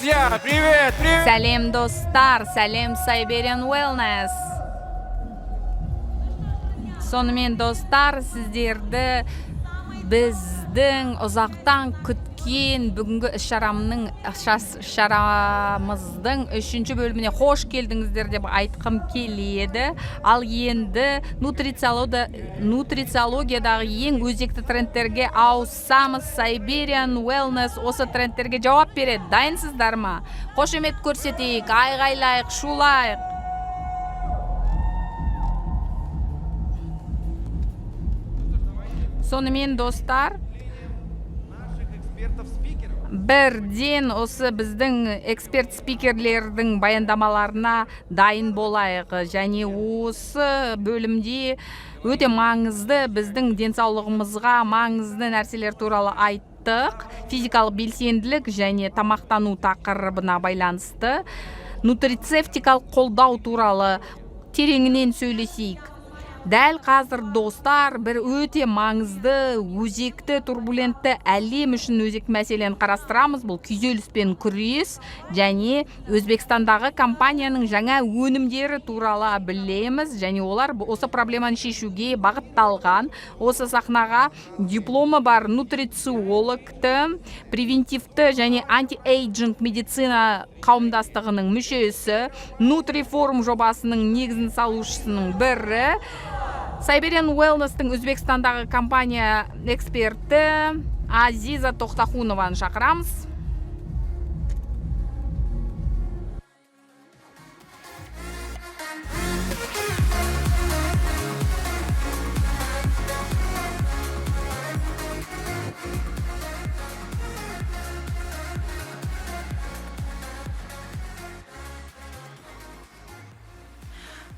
друзья! Привет, привет! Сәлем достар, сәлем Siberian Wellness. Сонымен достар, сіздерді біздің ұзақтан күткен бүгінгі шарамыздың 3-ші бөліміне қош келдіңіздер деп айтқым келеді. Ал енді нутрициологиядағы ең өзекті трендтерге ауысамыз. Siberian Wellness осы трендтерге жауап береді. Дайынсыздар ма? Қошемет көрсетейік, айғайлайық, шулайық. Сонымен достар, бірден осы біздің эксперт спикерлердің баяндамаларына дайын болайық. Және осы бөлімде өте маңызды біздің денсаулығымызға маңызды нәрселер туралы айттық. Физикалық белсенділік және тамақтану тақырыбына байланысты нутрицептикалық қолдау туралы тереңінен сөйлесейік. Дәл қазір достар, бір өте маңызды, өзекті, турбулентті, әлем үшін өзекті мәселені қарастырамыз. Бұл күйзеліспен күрес және Өзбекстандағы компанияның жаңа өнімдері туралы білеміз. Және олар осы проблеманы шешуге бағытталған. Осы сахнаға дипломы бар нутрициологты, превентивті және анти-эйджинг медицина қауымдастығының мүшесі, Нутриформ жобасының негізін салушысының бірі, Siberian Wellness-тың Өзбекстандағы компания эксперті Азиза Тоқтахунованы шақырамыз.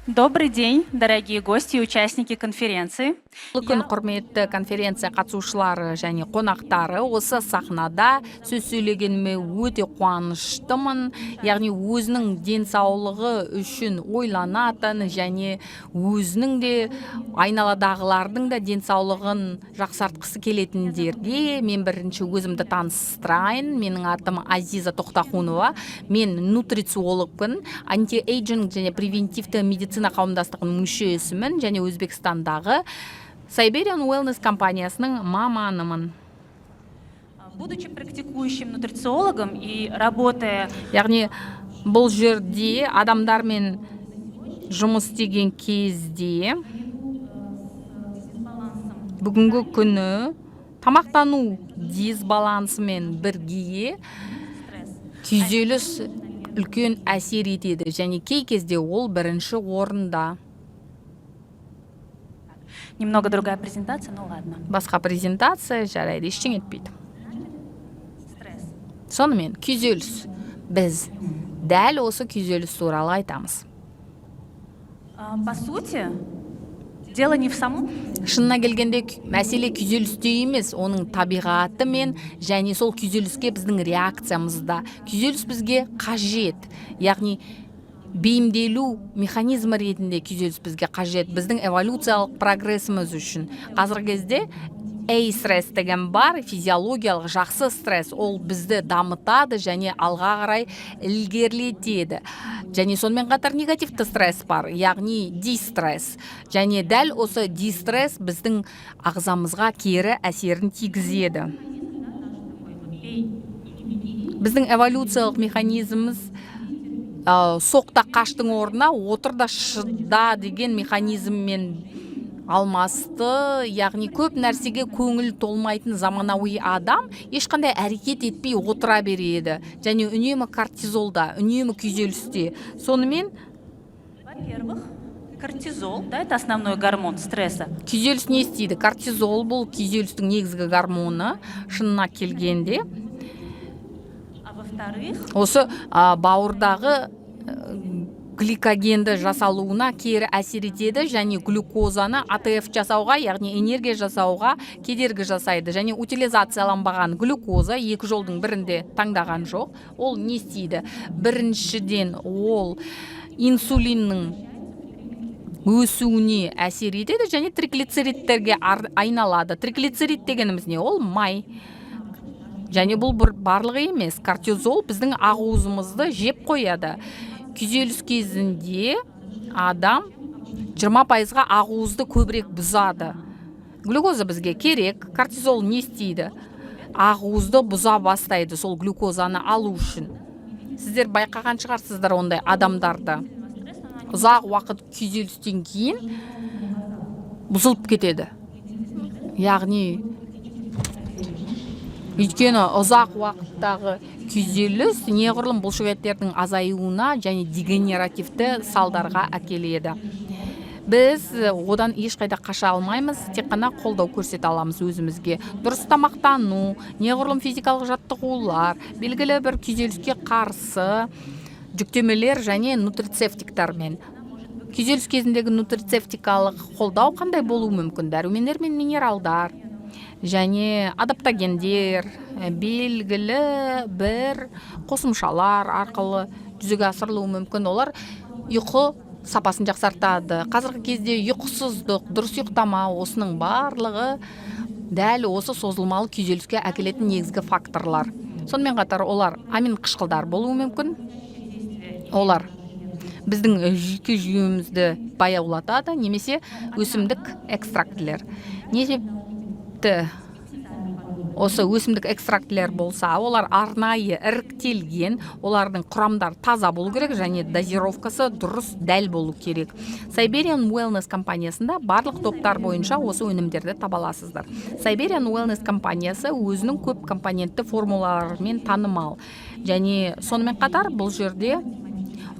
Добрый день, дорогие гости и участники конференции. Бүгін құрметті конференция қатысушылары және қонақтары, осы сахнада сөз сөйлегеніме өте қуаныштымын. Яғни өзінің денсаулығы үшін ойланатын және өзінің де айналадағылардың да денсаулығын жақсартқысы келетіндерге мен бірінші өзімді таныстырайын. Менің атым Азиза Тоқтахунова. Мен нутрициологпын, анти-эйджинг және превентивті медицина қауымдастығының мүшесімін және Өзбекстандағы Siberian Wellness компаниясының маманымын. Будучи практикующим нутрициологом и работая... Яғни бұл жерде адамдармен жұмыс істеген кезде бүгінгі күні тамақтану дисбалансымен бірге күйзеліс үлкен әсер етеді және кей кезде ол бірінші орында. Немного другая презентация, ну ладно. Басқа презентация жарайды, ештеңе етпейді. Сонымен күйзеліс. Біз дәл осы күйзеліс туралы айтамыз. По сути, дело не в самом... Шынына келгенде мәселе күйзелісте емес, оның табиғаты мен және сол күйзеліске біздің реакциямызда. Күйзеліс бізге қажет. Яғни бейімделу механизмі ретінде күйзеліс бізге қажет. Біздің эволюциялық прогрессіміз үшін. Қазіргі кезде стресс деген бар, физиологиялық жақсы стресс. Ол бізді дамытады және алға қарай ілгерілетеді. Және сонымен қатар негативті стресс бар, яғни дистресс. Және дәл осы дистресс біздің ағзамызға кері әсерін тигізеді. Біздің эволюциялық механизміміз соқта қаштың орнына отыр да шыда деген механизммен алмасты. Яғни көп нәрсеге көңіл толмайтын заманауи адам ешқандай әрекет етпей отыра береді. Және үнемі кортизолда, үнемі күйзелісте. Сонымен, во-первых, кортизол, да, это основной гормон стресса. Күйзеліс не істейді? Кортизол бұл күйзелістің негізгі гормоны, шынына келгенде. А во-вторых, осы бауырдағы гликогенді жасалуына кері әсер етеді және глюкозаны АТФ жасауға, яғни энергия жасауға кедергі жасайды. Және утилизацияланбаған глюкоза екі жолдың бірінде таңдаған жоқ. Ол не істейді? Біріншіден ол инсулиннің өсуіне әсер етеді және триглицеридтерге айналады. Триглицерид дегеніміз не? Ол май. және бұл барлығы емес. Кортизол біздің ақуызымызды жеп қояды. Күйзеліс кезінде адам 20%-ға ақуызды көбірек бұзады. Глюкоза бізге керек, кортизол не істейді? Ақуызды бұза бастайды, сол глюкозаны алу үшін. Сіздер байқаған шығарсыздар ондай адамдарды. Ұзақ уақыт күйзелістен кейін бұзылып кетеді. Яғни өйткені ұзақ уақыттағы күйзеліс неғұрлым бұлшықеттердің азаюына және дегенеративті салдарға әкеледі. Біз одан ешқайда қаша алмаймыз, тек қана қолдау көрсете аламыз өзімізге. Дұрыс тамақтану, неғұрлым физикалық жаттығулар, белгілі бір күйзеліске қарсы жүктемелер және нутрицептиктермен. Күйзеліс кезіндегі нутрицептикалық қолдау қандай болуы мүмкін? Дәрумендер мен минералдар және адаптогендер, белгілі бір қосымшалар арқылы жүзеге асырылуы мүмкін. Олар ұйқы сапасын жақсартады. Қазіргі кезде ұйқысыздық, дұрыс ұйықтамау, осының барлығы дәл осы созылмалы күйзеліске әкелетін негізгі факторлар. Сонымен қатар олар амин қышқылдар болуы мүмкін. Олар біздің жүйке жүйемізді баяулатады, немесе өсімдік экстрактілер. Не себепті осы өсімдік экстрактілер болса, олар арнайы іріктелген, олардың құрамдары таза болу керек және дозировкасы дұрыс дәл болу керек. Siberian Wellness компаниясында барлық топтар бойынша осы өнімдерді таба аласыздар. Siberian Wellness компаниясы өзінің көп компонентті формулаларымен танымал. Және сонымен қатар бұл жерде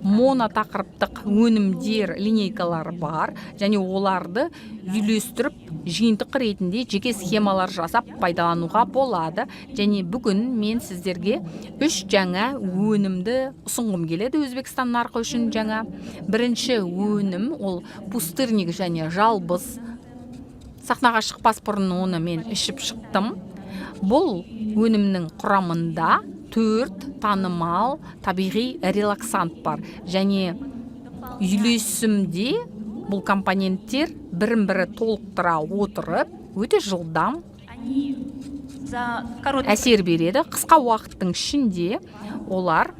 монотақырыптық өнімдер линейкалары бар, және оларды үйлестіріп жиынтық ретінде жеке схемалар жасап пайдалануға болады. Және бүгін мен сіздерге 3 жаңа өнімді ұсынғым келеді Өзбекстан нарқы үшін жаңа. Бірінші өнім ол пустырник және жалбыз. Сахнаға шықпас бұрын оны мен ішіп шықтым. Бұл өнімнің құрамында 4 танымал табиғи релаксант бар, және үйлесімде бұл компоненттер бірін-бірі толықтыра отырып, өте жылдам әсер береді. Қысқа уақыттың ішінде олар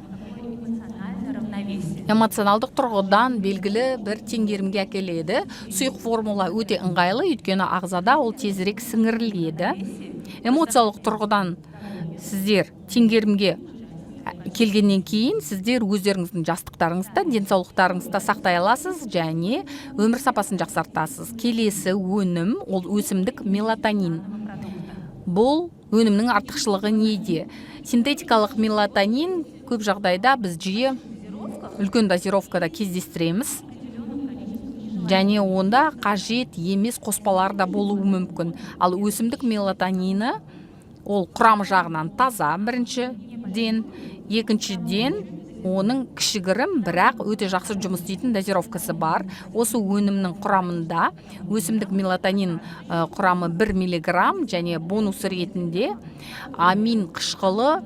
эмоционалдық тұрғыдан белгілі бір теңгерімге әкеледі. Сұйық формула өте ыңғайлы, өйткені ағзада ол тезірек сіңіріледі. Эмоциялық тұрғыдан сіздер теңгерімге келгеннен кейін сіздер өздеріңіздің жастықтарыңызда, денсаулықтарыңызда сақтай аласыз және өмір сапасын жақсартасыз. Келесі өнім ол өсімдік мелатонин. Бұл өнімнің артықшылығы неде? Синтетикалық мелатонин көп жағдайда біз жиі үлкен дозировкада кездестіреміз. Және онда қажет емес қоспалар да болуы мүмкін. Ал өсімдік мелатонины ол құрам жағынан таза, біріншіден, екіншіден оның кішігірім, бірақ өте жақсы жұмыс істейтін дозировкасы бар. Осы өнімнің құрамында өсімдік мелатонин құрамы 1 миллиграмм және бонус ретінде амин қышқылы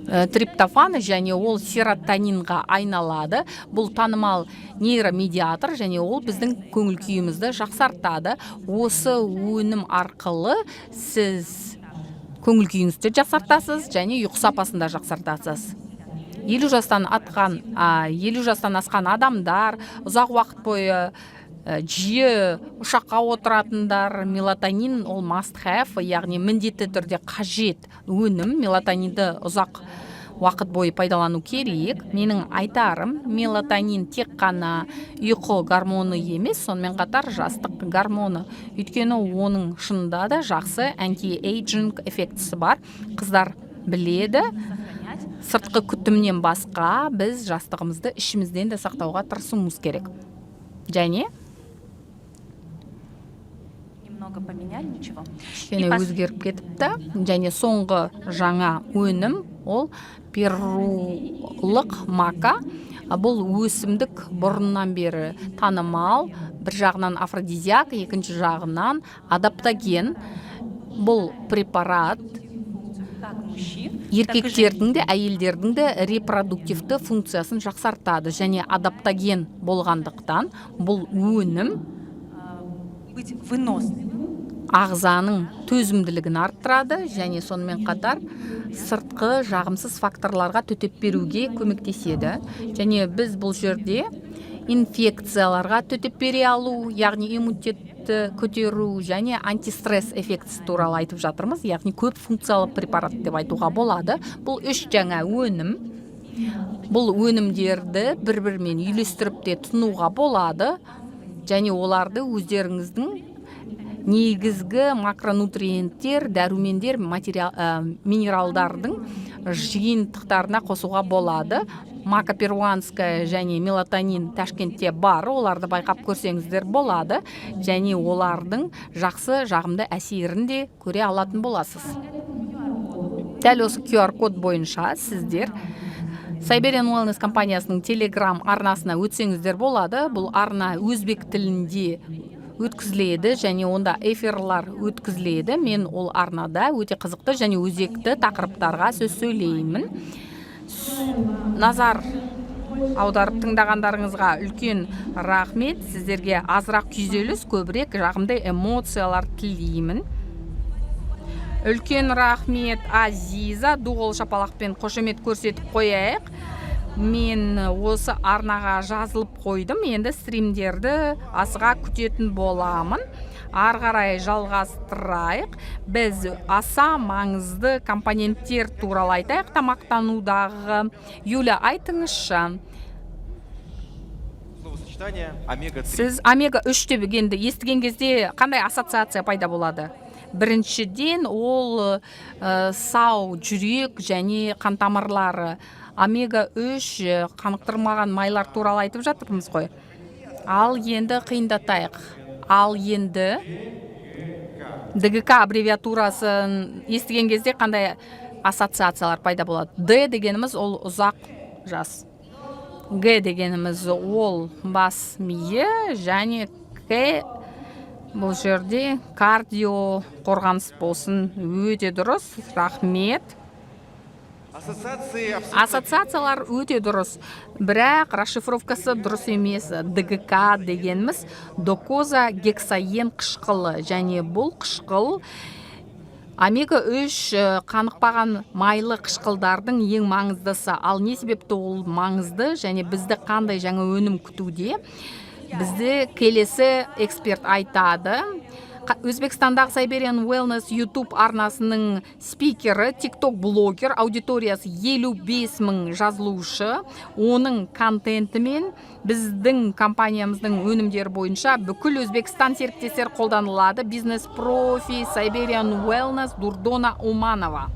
триптофан және ол серотонинға айналады. Бұл танымал нейромедиатор және ол біздің көңіл күйімізді жақсартады. Осы өнім арқылы сіз көңіл күйіңізді жақсартасыз және ұйқы сапасын да жақсартасыз. 50 жастан асқан адамдар, ұзақ уақыт бойы жиі ұшаққа отыратындар, мелатонин ол must have, яғни міндетті түрде қажет өнім. Мелатонинді ұзақ уақыт бойы пайдалану керек. Менің айтарым, мелатонин тек қана ұйқы гормоны емес, сонымен қатар жастық гормоны. Өйткені оның шынында да жақсы anti-aging эффектісі бар. Қыздар біледі, сыртқы күтімнен басқа біз жастығымызды ішімізден де сақтауға тырысуымыз керек. Және өзгеріп кетіпті. Және соңғы жаңа өнім ол перулық мака. Бұл өсімдік бұрыннан бері танымал, бір жағынан афродизиак, екінші жағынан адаптоген. Бұл препарат еркектердің де, әйелдердің де репродуктивті функциясын жақсартады, және адаптоген болғандықтан бұл өнім ағзаның төзімділігін арттырады және сонымен қатар сыртқы жағымсыз факторларға төтеп беруге көмектеседі. Және біз бұл жерде инфекцияларға төтеп бере алу, яғни иммунитетті көтеру және антистресс эффектісі туралы айтып жатырмыз, яғни көп функциялы препарат деп айтуға болады. Бұл үш жаңа өнім. Бұл өнімдерді бір-бірімен үйлестіріп те тұтынуға болады және оларды өздеріңіздің негізгі макронутриенттер, дәрумендер, минералдардың жиынтықтарына қосуға болады. Мака перуанская және мелатонин Ташкентте бар, оларды байқап көрсеңіздер болады және олардың жақсы жағымды әсерін де көре алатын боласыз. Дәл осы QR-код бойынша сіздер Siberian Wellness компаниясының Telegram арнасына өтсеңіздер болады. Бұл арна өзбек тілінде өткізіледі және онда эфирлар өткізіледі. Мен ол арнада өте қызықты және өзекті тақырыптарға сөз сөйлеймін. Назар аударып тыңдағандарыңызға үлкен рахмет. Сіздерге азырақ күйзеліс, көбірек жағымды эмоциялар тілеймін. Үлкен рахмет Азиза, дуғол шапалақпен қошемет көрсетіп қояйық. Мен осы арнаға жазылып қойдым. Енді стримдерді асыға күтетін боламын. Арғарай жалғастырайық. Біз аса маңызды компоненттер туралы айтайық тамақтанудағы. Юля, айтыңызшы. Сіз омега-3 деп енді естіген кезде қандай ассоциация пайда болады? Біріншіден ол сау жүрек және қан тамырлары. Омега-3 қанықтырмаған майлар туралы айтып жатырмыз ғой. Ал енді қиындатайық. Ал енді ДГК аббревиатурасын естіген кезде қандай ассоциациялар пайда болады? Д дегеніміз ол ұзақ жас. Г дегеніміз ол бас миы және К бұл жерде кардио қорғаныс болсын. Өте дұрыс, рахмет. Ассоциациялар өте дұрыс, бірақ расшифровкасы дұрыс емес. ДГК дегеніміз докоза гексаен қышқылы және бұл қышқыл омега-3 қанықпаған майлы қышқылдардың ең маңыздысы. Ал не себепті ол маңызды және бізді қандай жаңа өнім күтуде? Бізді келесі эксперт айтады. Өзбекстандағы Siberian Wellness YouTube арнасының спикері, TikTok блогер, аудиториясы 55 мың жазылушы. Оның контентімен біздің компаниямыздың өнімдері бойынша бүкіл Өзбекстан серіктестер қолданылады. Бизнес профи, Siberian Wellness, Дурдона Уманова.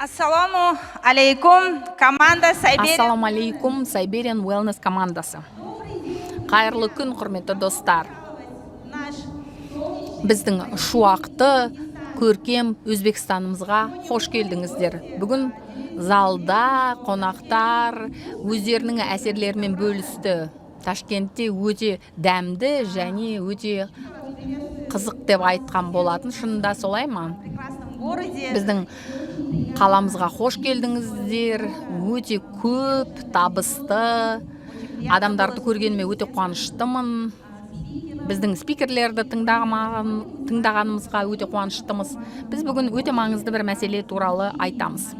Ассаламу алейкум, команда Ассаламу алейкум, Siberian Wellness командасы. Қайырлы күн, құрметті достар. Біздің шуақты, көркем Өзбекстанымызға қош келдіңіздер. Бүгін залда қонақтар өздерінің әсерлерімен бөлісті. Ташкентте өте дәмді және өте қызық деп айтқан болатын. Шынында солай ма? Біздің қаламызға қош келдіңіздер. Өте көп, табысты адамдарды көргеніме өте қуаныштымын. Біздің спикерлерді тыңдағанымызға өте қуаныштымыз. Біз бүгін өте маңызды бір мәселе туралы айтамыз.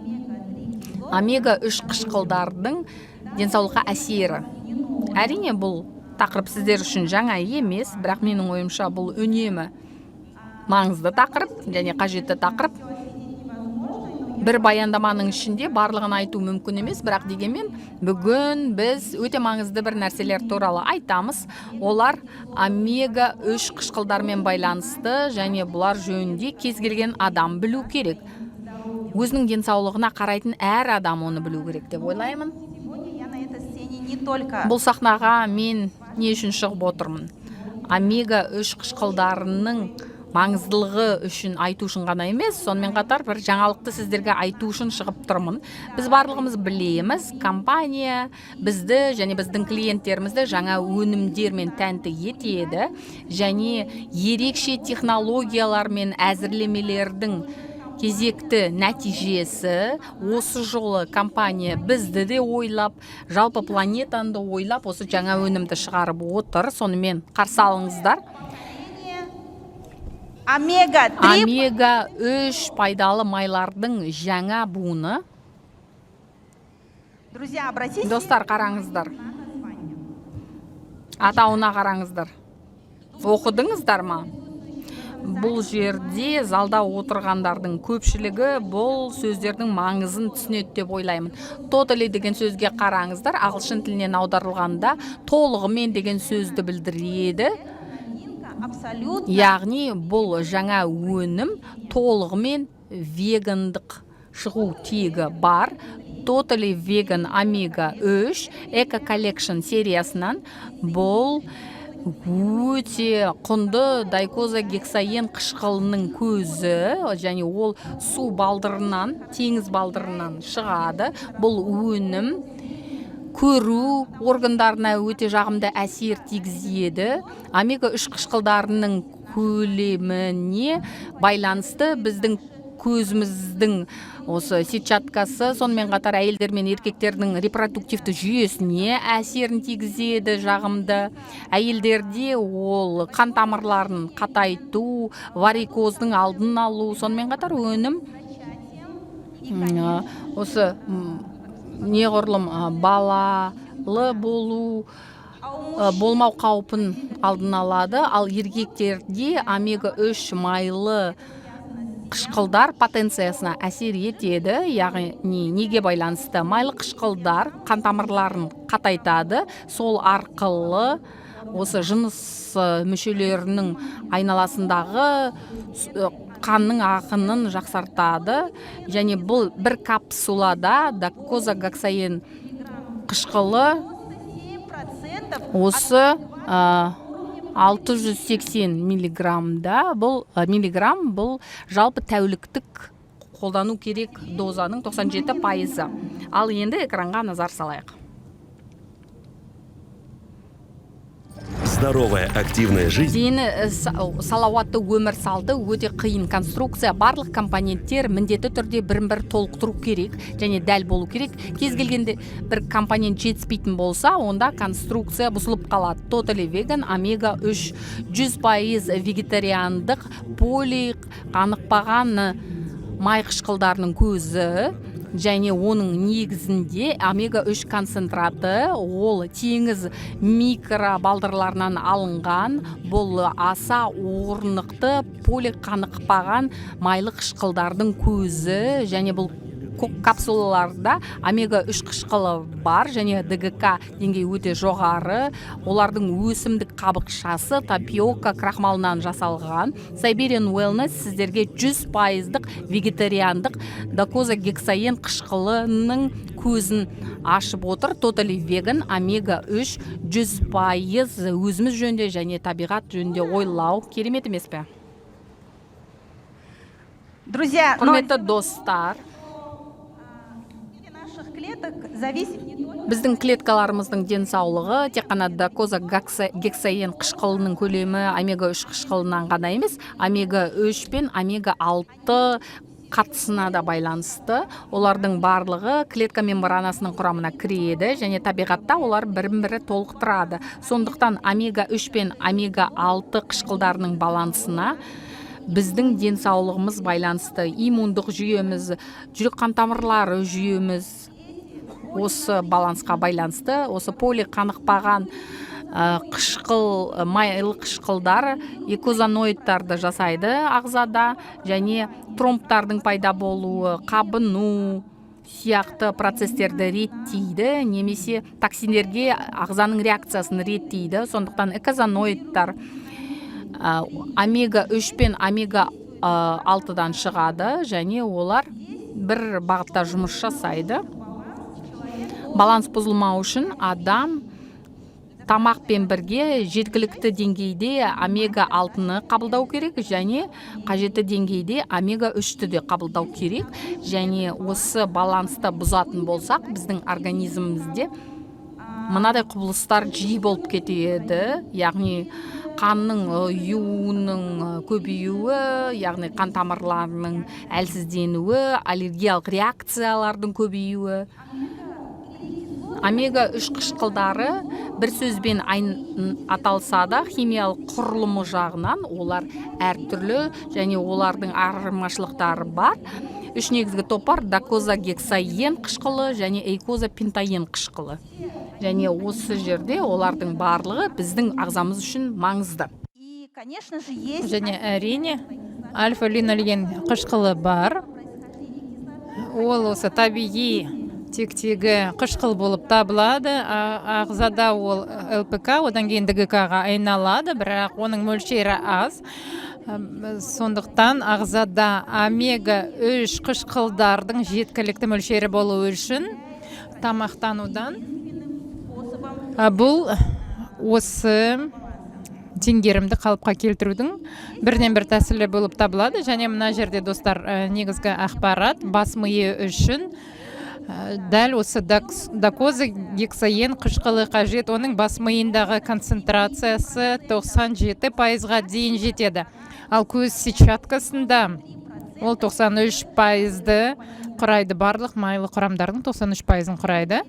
Омега-3 қышқылдардың денсаулыққа әсері. Әрине бұл тақырып сіздер үшін жаңа емес, бірақ менің ойымша бұл үнемі маңызды тақырып және қажетті тақырып. Бір баяндаманың ішінде барлығын айту мүмкін емес, бірақ дегенмен бүгін біз өте маңызды бір нәрселер туралы айтамыз. Олар омега-3 қышқылдармен байланысты және бұлар жөнінде кез келген адам білу керек. Өзінің денсаулығына қарайтын әр адам оны білу керек деп ойлаймын. Бұл сахнаға мен не үшін шығып отырмын? Омега-3 қышқылдарының маңыздылығы үшін айту үшін ғана емес, сонымен қатар бір жаңалықты сіздерге айту үшін шығып тұрмын. Біз барлығымыз білеміз, компания бізді және біздің клиенттерімізді жаңа өнімдермен тәнті етеді, және ерекше технологиялар мен әзірлемелердің кезекті нәтижесі осы жолы компания бізді де ойлап, жалпы планетаны ойлап, осы жаңа өнімді шығарып отыр. Сонымен қарсы алыңыздар. Омега 3 пайдалы майлардың жаңа буыны. Достар, қараңыздар. Атауына қараңыздар. Оқыдыңыздар ма? Бұл жерде залда отырғандардың көпшілігі бұл сөздердің маңызын түсінеді деп ойлаймын. Totally деген сөзге қараңыздар. Ағылшын тілінен аударылғанда толығымен деген сөзді білдіреді. Яғни бұл жаңа өнім толығымен вегандық шығу тегі бар. Totally Vegan Omega 3 Eco Collection сериясынан бұл өте құнды дайкозагексаен қышқылының көзі, және ол су балдырынан, теңіз балдырынан шығады. Бұл өнім көру органдарына өте жағымды әсер тигізеді. Омега 3 қышқылдарының көлеміне байланысты біздің көзіміздің осы сетчаткасы, сонымен қатар әйелдер мен еркектердің репродуктивті жүйесіне әсерін тигізеді жағымды. Әйелдерде ол қан тамырларын қатайту, варикоздың алдын алу, сонымен қатар өнім осы неғұрлым балалы болу, болмау қаупін алдын алады. Ал еркектерде омега 3 майлы қышқылдар потенциясына әсер етеді. Яғни неге байланысты? Майлы қышқылдар қан тамырларын қатайтады. Сол арқылы осы жыныс мүшелерінің айналасындағы қанның ағынын жақсартады. Және бұл бір капсулада дайкозагексаен қышқылы осы 680 миллиграммда, бұл жалпы тәуліктік қолдану керек дозаның 97%. Ал енді экранға назар салайық. Здоровая, активная жизнь. Дені салауатты өмір салты өте қиын конструкция. Барлық компоненттер міндетті түрде бірін-бір толықтыру керек және дәл болу керек. Кез келгенде бір компонент жетіспейтін болса, онда конструкция бұзылып қалады. Totally Vegan Omega 3 100% вегетариандық поли қанықпаған май қышқылдарының көзі, және оның негізінде омега 3 концентраты, ол теңіз микробалдырларынан алынған, бұл аса орнықты полиқанықпаған майлы қышқылдардың көзі, және бұл капсулаларда омега 3 қышқылы бар, және ДГК деңгейі өте жоғары. Олардың өсімдік қабықшасы тапиока крахмалынан жасалған. Siberian Wellness сіздерге 100% вегетариандық дайкозагексаен қышқылының көзін ашып отыр. Totally Vegan Omega 3 100% өзіміз жөнде және табиғат жөнде ойлау. Керемет емес пе? Друзья, құрметті достар, біздің клеткаларымыздың денсаулығы тек қана дайкозагексаен қышқылының көлемі омега 3 қышқылынан ғана емес, омега 3 пен омега 6 қатысына да байланысты. Олардың барлығы клетка мембранасының құрамына кіреді және табиғатта олар бірін-бірі толықтырады. Сондықтан омега 3 пен омега 6 қышқылдарының балансына біздің денсаулығымыз байланысты. Иммундық жүйеміз, жүрек қан тамырлары жүйеміз осы балансқа байланысты. Осы полиқанықпаған майлы қышқылдар экозаноидтарды жасайды ағзада, және тромбтардың пайда болуы, қабыну сияқты процестерді реттейді, немесе токсиндерге ағзаның реакциясын реттейді. Сондықтан экозаноидтар омега 3 пен омега 6-дан шығады, және олар бір бағытта жұмыс жасайды. Баланс бұзылмау үшін адам тамақпен бірге жеткілікті деңгейде омега 6-ны қабылдау керек және қажетті деңгейде омега 3-ті де қабылдау керек. Және осы балансты бұзатын болсақ, біздің организмімізде мынадай құбылыстар жиі болып кетеді. Яғни қанның юуының көбеюі, яғни қан тамырларының әлсізденуі, аллергиялық реакциялардың көбеюі. Омега 3 қышқылдары бір сөзбен аталса да, химиялық құрылымы жағынан олар әртүрлі және олардың айырмашылықтары бар. Үш негізгі топ бар: докозагексаен қышқылы және эйкозапентаен қышқылы. Және осы жерде олардың барлығы біздің ағзамыз үшін маңызды. И, конечно же, есть... Және әрине альфа-линолен қышқылы бар. Ол осы табиғи тектегі қышқыл болып табылады. Ағзада ол ЛПК, одан кейін ДГК-ға айналады, бірақ оның мөлшері аз. Сондықтан ағзада омега 3 қышқылдардың жеткілікті мөлшері болу үшін тамақтанудан бұл осы теңгерімді қалыпқа келтірудің бірден бір тәсілі болып табылады. Және мына жерде достар, негізгі ақпарат бас миы үшін дәл осы докозагексаен қышқылы қажет. Оның бас миындағы концентрациясы 97%-ға дейін жетеді. Ал көз сетчаткасында ол 93%-ды құрайды. Барлық майлы құрамдардың 93%-ын құрайды.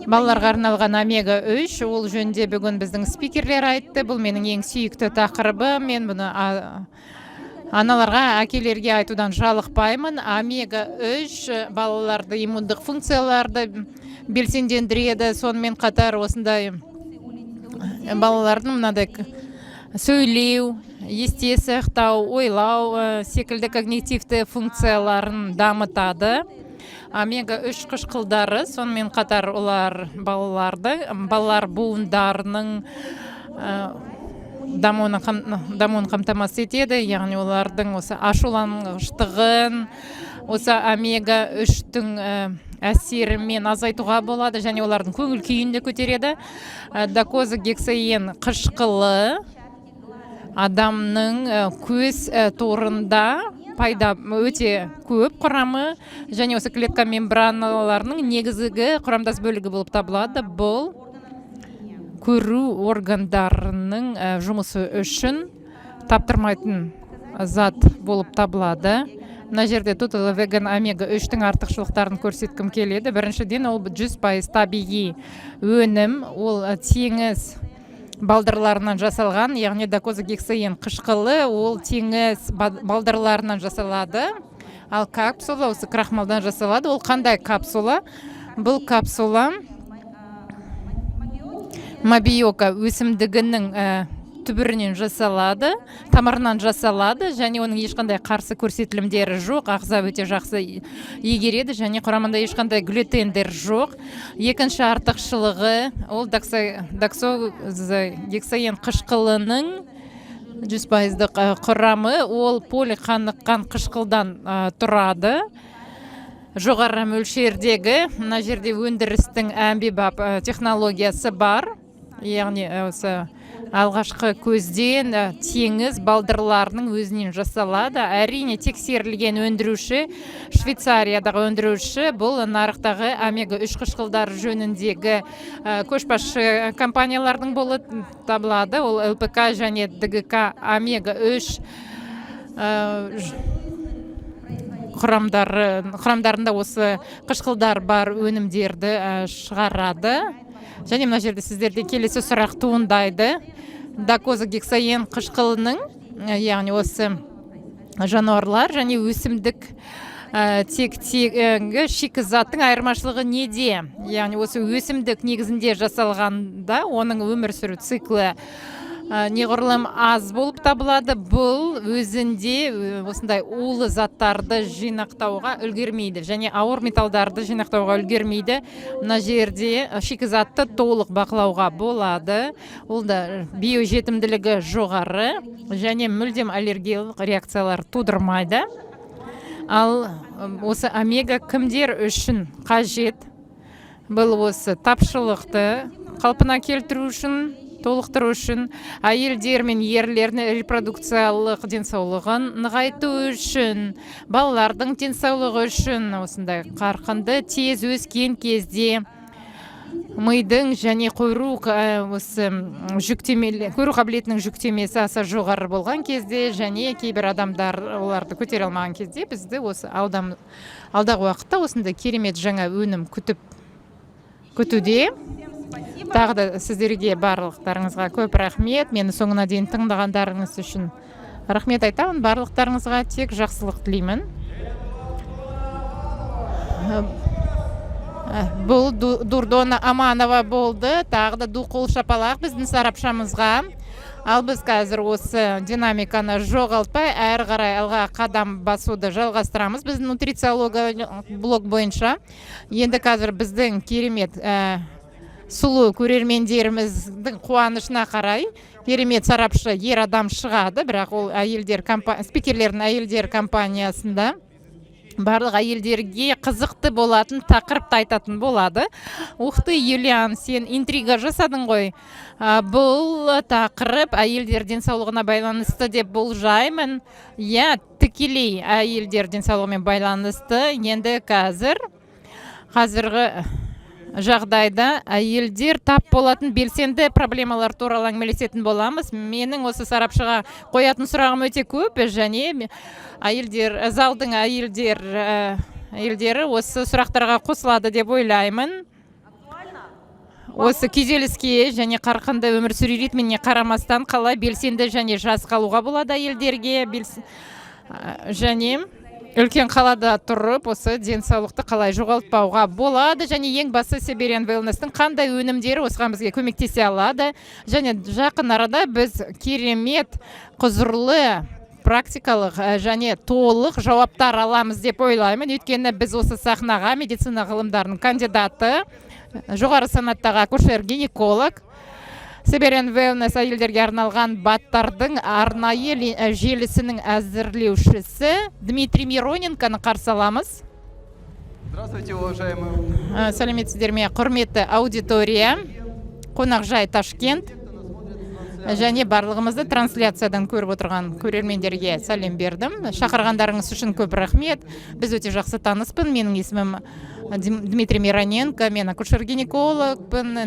Балаларға арналған омега 3, ол жөнінде бүгін біздің спикерлер айтты. Бұл менің ең сүйікті тақырыбым. Мен бұны аналарға, әкелерге айтудан жалықпаймын. Омега 3 балаларды иммундық функцияларды белсендендіреді. Сонымен қатар осындай балалардың мынадай сөйлеу, есте сақтау, ойлау секілді когнитивті функцияларын дамытады. Омега 3 қышқылдары, сонымен қатар олар балалар буындарының дамуын қамтамасыз етеді. Яғни олардың осы ашуланғыштығын, осы омега 3-тің әсерімен азайтуға болады және олардың көңіл күйін де көтереді. Докозагексаен қышқылы адамның көз торында пайда өте көп құрамы және осы клетка мембраналарының негізгі құрамдас бөлігі болып табылады. Бұл көру органдарының жұмысы үшін таптырмайтын зат болып табылады. Мына жерде Total Vegan омега 3-тің артықшылықтарын көрсеткім келеді. Біріншіден, ол 100% табиғи өнім, ол теңіз балдырларынан жасалған, яғни докозагексаен қышқылы ол теңіз балдырларынан жасалады. Ал капсула осы крахмалдан жасалады. Ол қандай капсула? Бұл капсула мабиока өсімдігінің түбірінен жасалады, тамырынан жасалады және оның ешқандай қарсы көрсетілімдері жоқ. Ағза өте жақсы егереді және құрамында ешқандай глютендер жоқ. Екінші артықшылығы ол докозагексаен қышқылының 100% құрамы, ол полиқаныққан қышқылдан тұрады. Жоғары мөлшердегі мына жерде өндірістің әмбебап технологиясы бар. Яғни осы алғашқы көзден теңіз балдырларының өзінен жасалады. Әрине тексерілген өндіруші, Швейцариядағы өндіруші, бұл нарықтағы омега 3 қышқылдар жөніндегі көшбасшы компаниялардың болып табылады. Ол ЛПК және ДГК омега 3 құрамдарында осы қышқылдар бар өнімдерді шығарады. Және мына жерде сіздерде келесі сұрақ туындайды. Докозагексаен қышқылының, яғни осы жануарлар және өсімдік тектегі шикізаттың айырмашылығы неде? Яғни осы өсімдік негізінде жасалғанда оның өмір сүру циклі неғұрлым аз болып табылады. Бұл өзінде осындай улы заттарды жинақтауға үлгермейді және ауыр металдарды жинақтауға үлгермейді. Мына жерде шикізатты толық бақылауға болады. Ол да биожетімділігі жоғары және мүлдем аллергиялық реакциялар тудырмайды. Ал осы омега кімдер үшін қажет? Бұл осы тапшылықты қалпына келтіру үшін, толықтыру үшін, әйелдер мен ерлердің репродукциялық денсаулығын нығайту үшін, балалардың денсаулығы үшін осындай қарқынды тез өскен кезде мидың және құйрық осы көру қабілетінің жүктемесі аса жоғары болған кезде және кейбір адамдар оларды көтере алмаған кезде бізді осы алдағы уақытта осындай керемет жаңа өнім күтуде. Тағы да сіздерге барлықтарыңызға көп рахмет. Мені соңына дейін тыңдағандарыңыз үшін рахмет айтамын. Барлықтарыңызға тек жақсылық тілеймін. Бұл Дурдона Аманова болды. Тағы да қол шапалақ біздің сарапшамызға. Ал біз қазір осы динамиканы жоғалтпай, әрі қарай алға қадам басуды жалғастырамыз. Біздің нутрициология блог бойынша. Енді қазір біздің керемет сұлу көрермендеріміздің қуанышына қарай керемет сарапшы ер адам шығады, бірақ ол спикерлердің әйелдер компаниясында барлық әйелдерге қызықты болатын тақырыпты айтатын болады. Уқты, Юлиан, сен интрига жасадың ғой. Бұл тақырып әйелдер денсаулығына байланысты деп болжаймын. Тікелей әйелдер денсаулығымен байланысты. Енді қазіргі жағдайда әйелдер тап болатын белсенді проблемалар туралы әңгімелесетін боламыз. Менің осы сарапшыға қоятын сұрағым өте көп, және залдың әйелдері осы сұрақтарға қосылады деп ойлаймын. Осы күйзеліске және қарқынды өмір сүру ритміне қарамастан қалай белсенді және жас қалуға болады әйелдерге, және үлкен қалада тұрып, осы денсаулықты қалай жоғалтпауға болады, және ең басы Siberian Wellness-тің қандай өнімдері осыған бізге көмектесе алады. Және жақын арада біз керемет, құзырлы, практикалық және толық жауаптар аламыз деп ойлаймын. Өйткені біз осы сахнаға медицина ғылымдарының кандидаты, жоғары санаттағы акушер-гинеколог, Siberian Wellness әйелдерге арналған баттардың арнайы желісінің әзірлеушісі Дмитрий Мироненконы қарсы аламыз. Здравствуйте, уважаемые. Сәлеметсіздер ме, құрметті аудитория, қонақжай Ташкент, және барлығымызды трансляциядан көріп отырған көрермендерге сәлем бердім. Шақырғандарыңыз үшін көп рахмет. Біз өте жақсы таныспын. Менің есімім Дмитрий Мироненко, мен акушер-гинекологпын,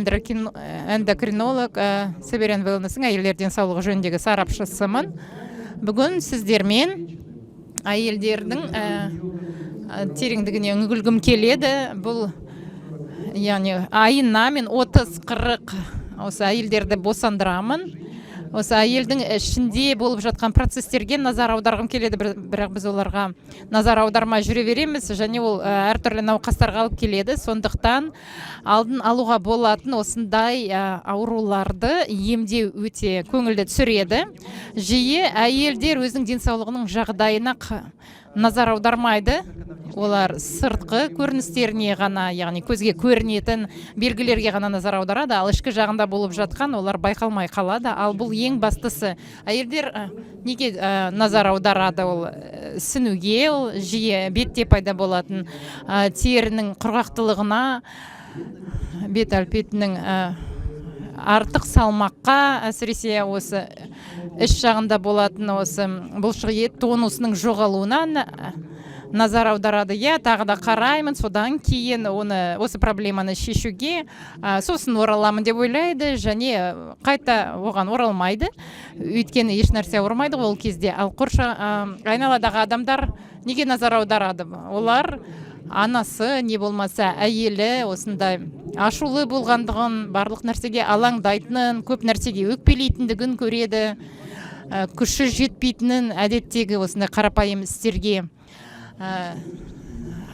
эндокринолог, Siberian Wellness-ің әйелдер денсаулығы жөніндегі сарапшысымын. Бүгін сіздермен әйелдердің тереңдігіне үңілгім келеді. Бұл айына мен 30-40 осы әйелдерді босандырамын. Осы әйелдің ішінде болып жатқан процестерге назар аударғым келеді, бірақ біз оларға назар аудармай жүре береміз, және ол әртүрлі науқастарға алып келеді. Сондықтан алдын алуға болатын осындай ауруларды емдеу өте көңілді түсіреді. Жиі әйелдер өзінің денсаулығының жағдайына назар аудармайды. Олар сыртқы көріністеріне ғана, яғни көзге көрінетін белгілерге ғана назар аударады, ал ішкі жағында болып жатқан олар байқалмай қалады. Ал бұл ең бастысы. Әйелдер неге назар аударады? Ол ісінуге, ол жиі бетте пайда болатын терінің құрғақтылығына, бет әлпетінің артық салмаққа, әсіресе осы іш жағында болатын осы бұлшық ет тонусының жоғалуынан назар аударады. Тағы да қараймын, содан кейін осы проблеманы шешуге сосын ораламын деп ойлайды, және қайта оған оралмайды. Өйткені еш нәрсе ауырмайды ол кезде. Ал айналадағы адамдар неге назар аударады? Олар анасы, не болмаса әйелі осындай ашулы болғандығын, барлық нәрсеге алаңдайтынын, көп нәрсеге өкпелейтіндігін көреді, күші жетпейтінін, әдеттегі осындай қарапайым істерге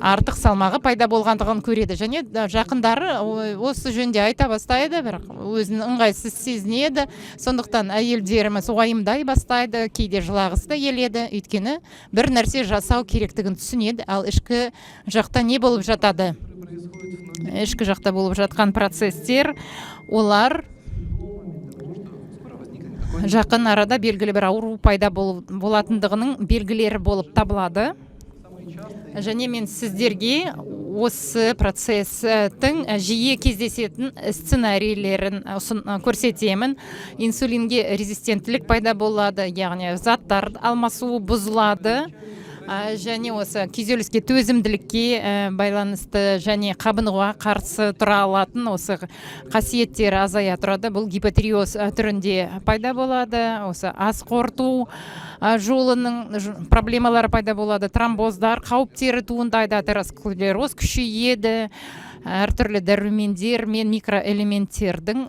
артық салмағы пайда болғандығын көреді. Және жақындары осы жөнде айта бастайды, бірақ өзін ыңғайсыз сезінеді. Сондықтан әйелдеріміз уайымдай бастайды, кейде жылағысы да келеді. Өйткені бір нәрсе жасау керектігін түсінеді. Ал ішкі жақта не болып жатады? Ішкі жақта болып жатқан процестер, олар жақын арада белгілі бір ауру пайда болатындығының белгілері болып табылады. Және мен сіздерге осы процесстің жиі кездесетін сценарийлерін көрсетемін. Инсулинге резистенттілік пайда болады, яғни заттар алмасуы бұзылады. Және осы күйзеліске төзімділікке байланысты және қабынуға қарсы тұра алатын осы қасиеттері азая тұрады. Бұл гипотиреоз түрінде пайда болады. Осы ас қорыту жолының проблемалары пайда болады. Тромбоздар қауіптері туындайды, атеросклероз күшейеді. Әртүрлі дәрумендер мен микроэлементтердің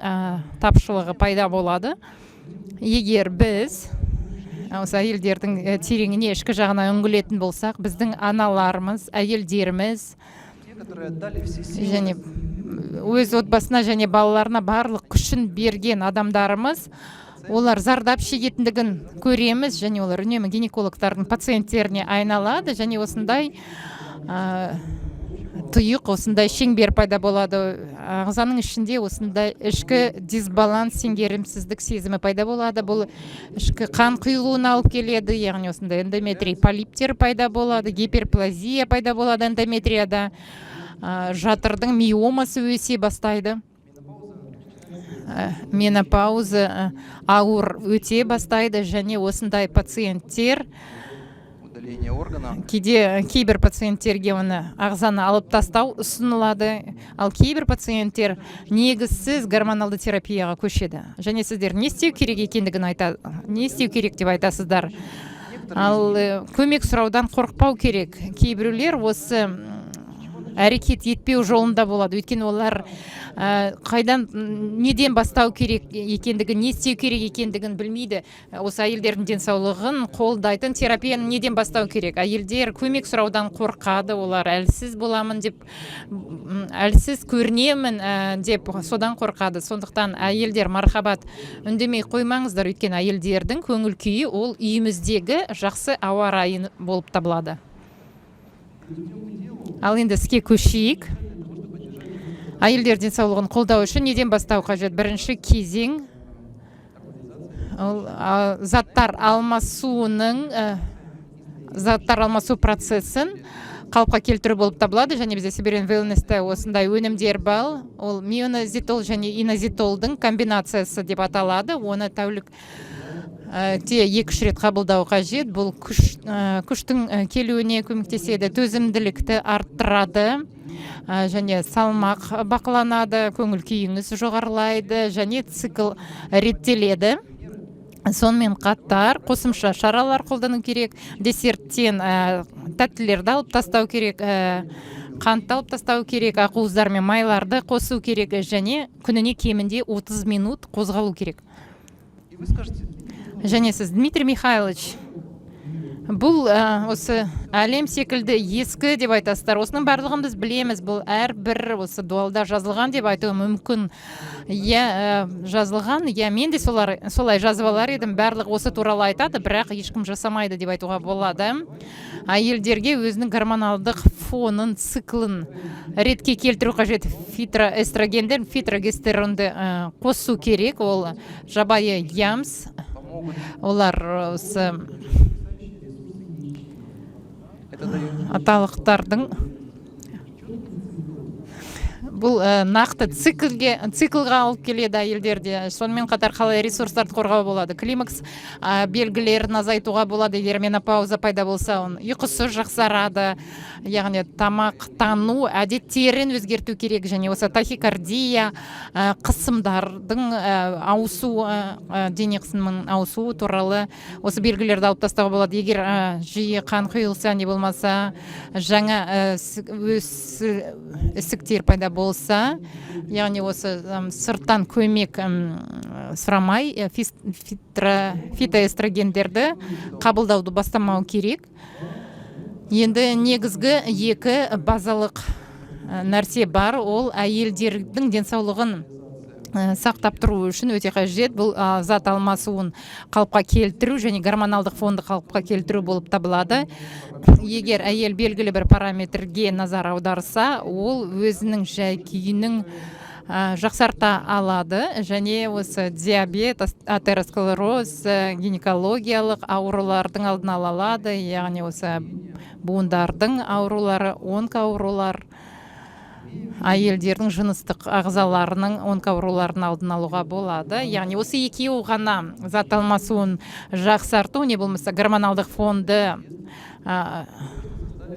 тапшылығы пайда болады. Егер біз осы әйелдердің тереңіне ішкі жағына үңілетін болсақ, біздің аналарымыз, әйелдеріміз және өз отбасына және балаларына барлық күшін берген адамдарымыз, олар зардап шегетіндігін көреміз, және олар үнемі гинекологтардың пациенттеріне айналады, және осындай тұйық, осындай шеңбер пайда болады. Ағзаның ішінде осындай ішкі дисбаланс, сеңгерімсіздік сезімі пайда болады. Бұл ішкі қан құйылуына алып келеді, яғни осындай эндометрий полиптер пайда болады, гиперплазия пайда болады эндометрияда, жатырдың миомасы өсе бастайды. Менопауза ауыр өте бастайды, және осындай пациенттер кейбір пациенттерге оны ағзаны алып тастау ұсынылады, ал кейбір пациенттер негізсіз гормоналды терапияға көшеді. Және сіздер не істеу керек екендігін не істеу керек деп айтасыздар. Ал көмек сұраудан қорықпау керек. Кейбіреулер осы әрекет етпеу жолында болады. Өйткені олар қайдан, неден бастау керек екендігін, не істеу керек екендігін білмейді. Осы әйелдердің денсаулығын қолдайтын терапияны неден бастау керек. Әйелдер көмек сұраудан қорқады, олар әлсіз боламын деп, әлсіз көрінемін деп содан қорқады. Сондықтан әйелдер мархабат, үндемей қоймаңыздар, өйткені әйелдердің көңіл күйі ол үйіміздегі жақсы ауа райы болып табылады. Ал енді іске көшейік. Әйелдер денсаулығын қолдау үшін неден бастау қажет? Бірінші кезең заттар алмасу процесін қалыпқа келтіру болып табылады, және бізде Siberian Wellness-та осындай өнімдер бар. Ол мионазитол және инозитолдың комбинациясы деп аталады. Оны тәулік 2-3 рет қабылдау қажет. Бұл күштің келуіне көмектеседі, төзімділікті арттырады, және салмақ бақыланады, көңіл күйіңіз жоғарылайды, және цикл реттеледі. Сонымен қатар қосымша шаралар қолдану керек. Десерттен тәттілерді алып тастау керек, қантты алып тастау керек, ақуыздар мен майларды қосу керек, және күніне кемінде 30 минут қозғалу керек. Және сіз, Дмитрий Михайлович, бұл осы әлем секілді ескі деп айтасыздар. Осының барлығын біз білеміз. Бұл әрбір осы дуалда жазылған деп айтуы мүмкін. Жазылған, мен де солай жазып алар едім. Барлығы осы туралы айтады, бірақ ешкім жасамайды деп айтуға болады. Әйелдерге өзінің гормоналдық фонын, циклын ретке келтіру қажет. Фитроэстрогендер, фитрогестеронды қосу керек. Ол жабайы ямс. Олар осы аталықтардың бұл нақты циклға алып келеді әйелдерде. Сонымен қатар қалай ресурстарды қорғау болады. Климакс белгілерін азайтуға болады. Егер менопауза пайда болса, ұйқысы жақсарады, яғни тамақтану әдеттерін өзгерту керек, және осы тахикардия, қысымдардың ауысу, дене қысымының ауысуы туралы осы белгілерді алып тастауға болады. Егер жиі қан құйылса, не болмаса жаңа ісіктер пайда болса, яғни осы сырттан көмек сұрамай фитоэстрогендерді қабылдауды бастамау керек. Енді негізгі екі базалық нәрсе бар, ол әйелдердің денсаулығын сақтап тұру үшін өте қажет. Бұл зат алмасуын қалыпқа келтіру және гормоналдық фонды қалыпқа келтіру болып табылады. Егер әйел белгілі бір параметрге назар аударса, ол өзінің жай-күйінің жақсарта алады, және осы диабет, атеросклероз, гинекологиялық аурулардың алдын ала алады, яғни осы буындардың аурулары, онкоаурулар әйелдердің жыныстық ағзаларының онкоауруларын алдын алуға болады. Яғни осы екеуі ғана зат алмасуын жақсарту, не болмаса гормоналдық фонды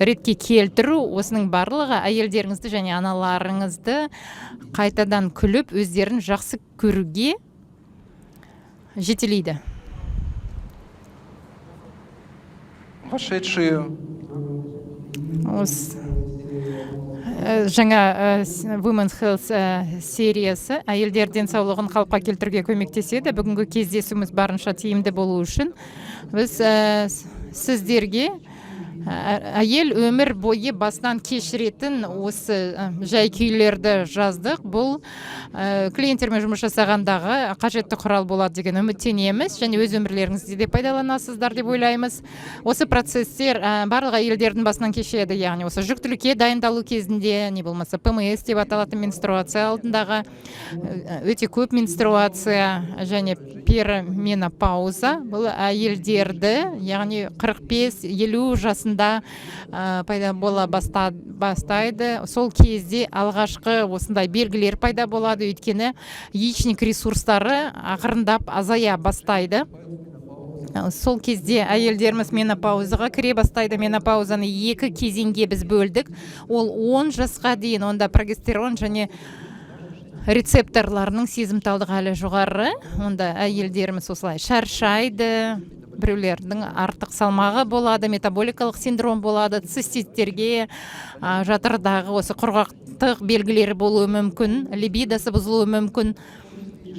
ретке келтіру, осының барлығы әйелдеріңізді және аналарыңызды қайтадан күліп, өздерін жақсы көруге жетелейді. Вошедшие жаңа Women's Health сериясы әйелдер денсаулығын қалыпқа келтіруге көмектеседі. Бүгінгі кездесуіміз барынша тиімді болу үшін біз сіздерге әйел өмір бойы басынан кешіретін осы жай-күйлерді жаздық. Бұл клиенттермен жұмыс жасағандағы қажетті құрал болады деген үміттенеміз, және өз өмірлеріңізде де пайдаланасыздар деп ойлаймыз. Осы процесстер барлық әйелдердің басынан кешеді, яғни осы жүктілікке дайындалу кезінде, не болмаса ПМС деп аталатын менструация алдындағы өте көп менструация және перименопауза. Бұл әйелдерді, яғни 45-50 жасында пайда бола бастайды. Сол кезде алғашқы осындай белгілер пайда болады, өйткені яичник ресурстары ақырындап азая бастайды. Сол кезде әйелдеріміз менопаузаға кіре бастайды. Менопаузаны 2 кезеңге біз бөлдік. Ол 10 жасқа дейін, онда прогестерон және рецепторларының сезімталдығы әлі жоғары. Онда әйелдеріміз осылай шаршайды, біреулердің артық салмағы болады, метаболикалық синдром болады, циститтерге, жатырдағы осы құрғақтық белгілері болуы мүмкін, либидосы бұзылуы мүмкін.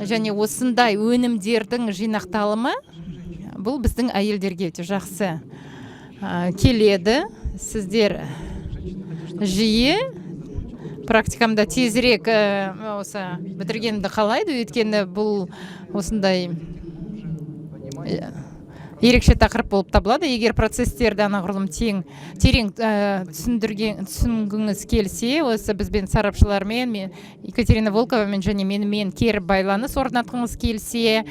Және осындай өнімдердің жинақталымы бұл біздің әйелдерге өте жақсы келеді. Сіздер жиі практикамда тезірек осы бітіргенді қалайды, өйткені бұл осындай ерекше тақырып болып табылады. Егер процесстерді анағұрлым терең түсінгіңіз келсе, осы бізбен сарапшылармен, Екатерина Волковамен және менімен кері байланыс орнатқыңыз келсе,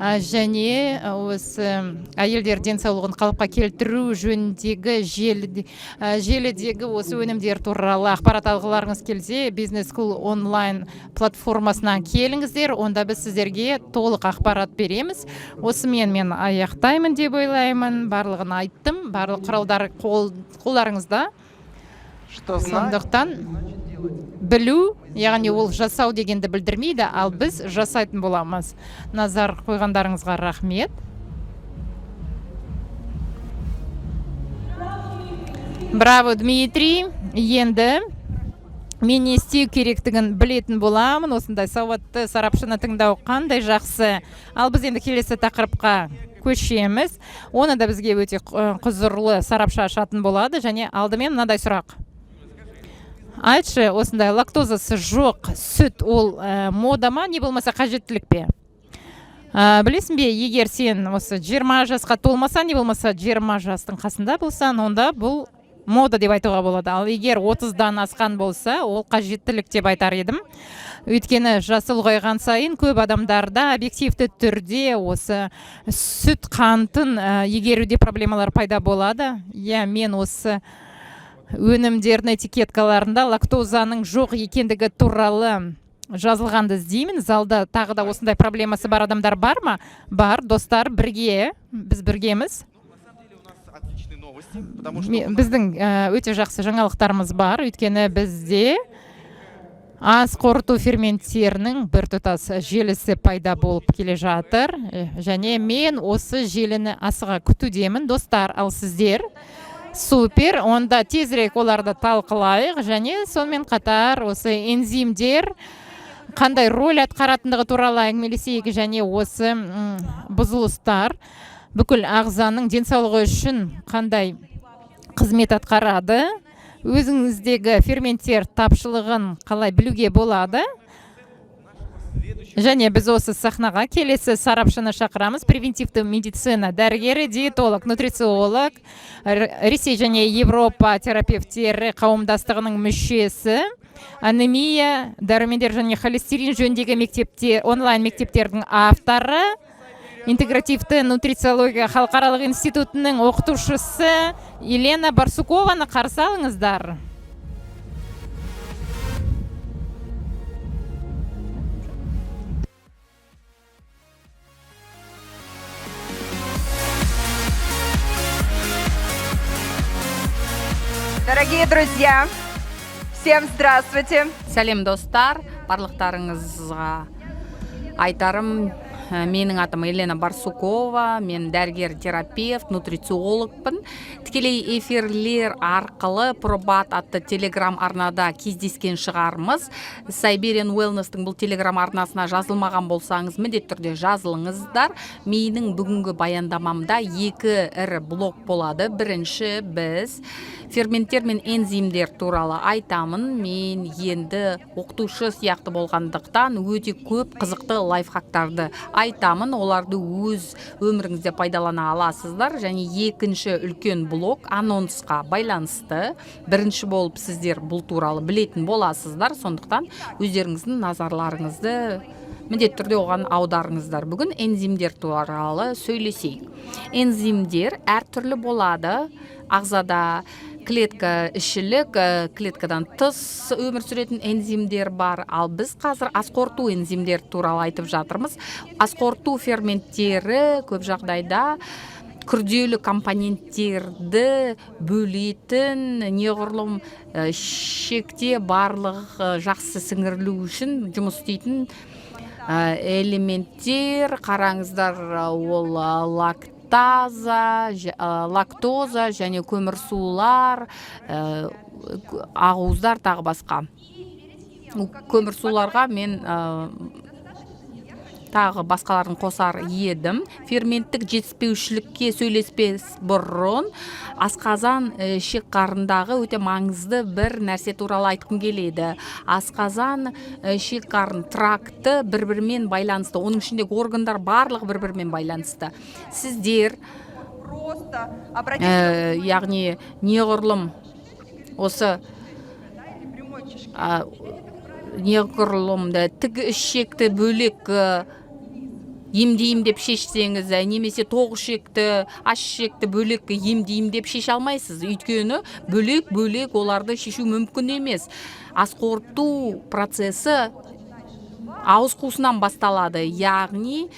және осы әйелдер денсаулығын қалыпқа келтіру жөніндегі желідегі осы өнімдер туралы ақпарат алғыларыңыз келсе, Business School онлайн платформасына келіңіздер, онда біз сіздерге толық ақпарат береміз. Осымен мен аяқтаймын деп ойлаймын. Барлығын айттым, барлық құралдар қолдарыңызда. Сондықтан білу, яғни ол жасау дегенді білдірмейді, ал біз жасайтын боламыз. Назар қойғандарыңызға рахмет. Браво, Дмитрий. Енді мен не істеу керектігін білетін боламын. Осындай сауатты сарапшыны тыңдау қандай жақсы. Ал біз енді келесі тақырыпқа көшеміз. Оны да бізге өте құзырлы сарапшы ашатын болады. Және алдымен мынадай сұрақ. Айтшы, осындай лактозасы жоқ сүт ол мода ма, не болмаса қажеттілік пе? Білесің бе, егер сен осы 20 жасқа толмасан, не болмаса 20 жастың қасында болсан, онда бұл мода деп айтуға болады. Ал егер 30-дан асқан болса, ол қажеттілік деп айтар едім. Өйткені жасы ұлғайған сайын көп адамдарда объективті түрде осы сүт қантын егеруде проблемалар пайда болады. Мен осы өнімдердің этикеткаларында лактозаның жоқ екендігі туралы жазылғанды іздеймін. Залда тағы да осындай проблемасы бар адамдар бар ма? Бар, достар, біз біргеміз. Біздің өте жақсы жаңалықтарымыз бар, өйткені бізде ас қорыту ферменттерінің біртұтас желісі пайда болып келе жатыр, және мен осы желіні асыға күтудемін, достар. Ал сіздер супер, онда тезірек оларды талқылайық, және сонымен қатар осы энзимдер қандай роль атқаратындығы туралы әңгімелесейік, және осы бұзылыстар бүкіл ағзаның денсаулығы үшін қандай қызмет атқарады, өзіңіздегі ферменттер тапшылығын қалай білуге болады. Және біз осы сахнаға келесі сарапшыны шақырамыз. Превентивті медицина дәрігері, диетолог, нутрициолог, Ресей және Европа терапевтері қауымдастығының мүшесі, анемия, дәрумендер және холестерин жөніндегі онлайн мектептердің авторы, интегративті нутрициология халықаралық институтының оқытушысы Елена Барсукованы қарсы алыңыздар. Дорогие друзья, всем здравствуйте. сәлем достар, барлықтарыңызға айтарым, менің атым Елена Барсукова, мен дәрігер терапевт, нутрициологпын. Тікелей эфирлер арқылы Пробат атты телеграм арнада кездескен шығармыз. Siberian Wellness-тың бұл телеграм арнасына жазылмаған болсаңыз, міндетті түрде жазылыңыздар. Менің бүгінгі баяндамамда екі ірі блок болады. Бірінші, біз ферменттер мен энзимдер туралы айтамын. Мен енді оқытушы сияқты болғандықтан өте көп қызықты лайфхактарды айтамын. Оларды өз өміріңізде пайдалана аласыздар. Және екінші үлкен блок анонсқа байланысты. Бірінші болып сіздер бұл туралы білетін боласыздар. Сондықтан өздеріңіздің назарларыңызды міндетті түрде оған аударыңыздар. Бүгін энзимдер туралы сөйлесейік. Энзимдер әртүрлі болады. Ағзада клетка ішілік, клеткадан тыс өмір сүретін энзимдер бар. Ал біз қазір асқорту энзимдер туралы айтып жатырмыз. Асқорту ферменттері көп жағдайда күрделі компоненттерді бөлетін, неғұрлым шекте барлық жақсы сіңірілу үшін жұмыс істейтін элементтер. Қараңыздар, ол лактоза және көмірсулар, ақуыздар тағы басқа. Көмірсуларға мен тағы басқаларын қосар едім. Ферменттік жетіспеушілікке сөйлеспес бұрын асқазан ішек қарындағы өте маңызды бір нәрсе туралы айтқым келеді. Асқазан ішек қарын тракты бір-бірімен байланысты. Оның ішіндегі органдар барлығы бір-бірімен байланысты. Сіздер яғни неғұрлым осы неғұрлымды тік ішекті бөлек емдейім деп шешсеңіз, немесе тоқ ішекті, аш ішекті бөлек емдейім деп шеше алмайсыз. Өйткені бөлек оларды шешу мүмкін емес. Асқорту процесі ауыз қуысынан басталады. Яғни,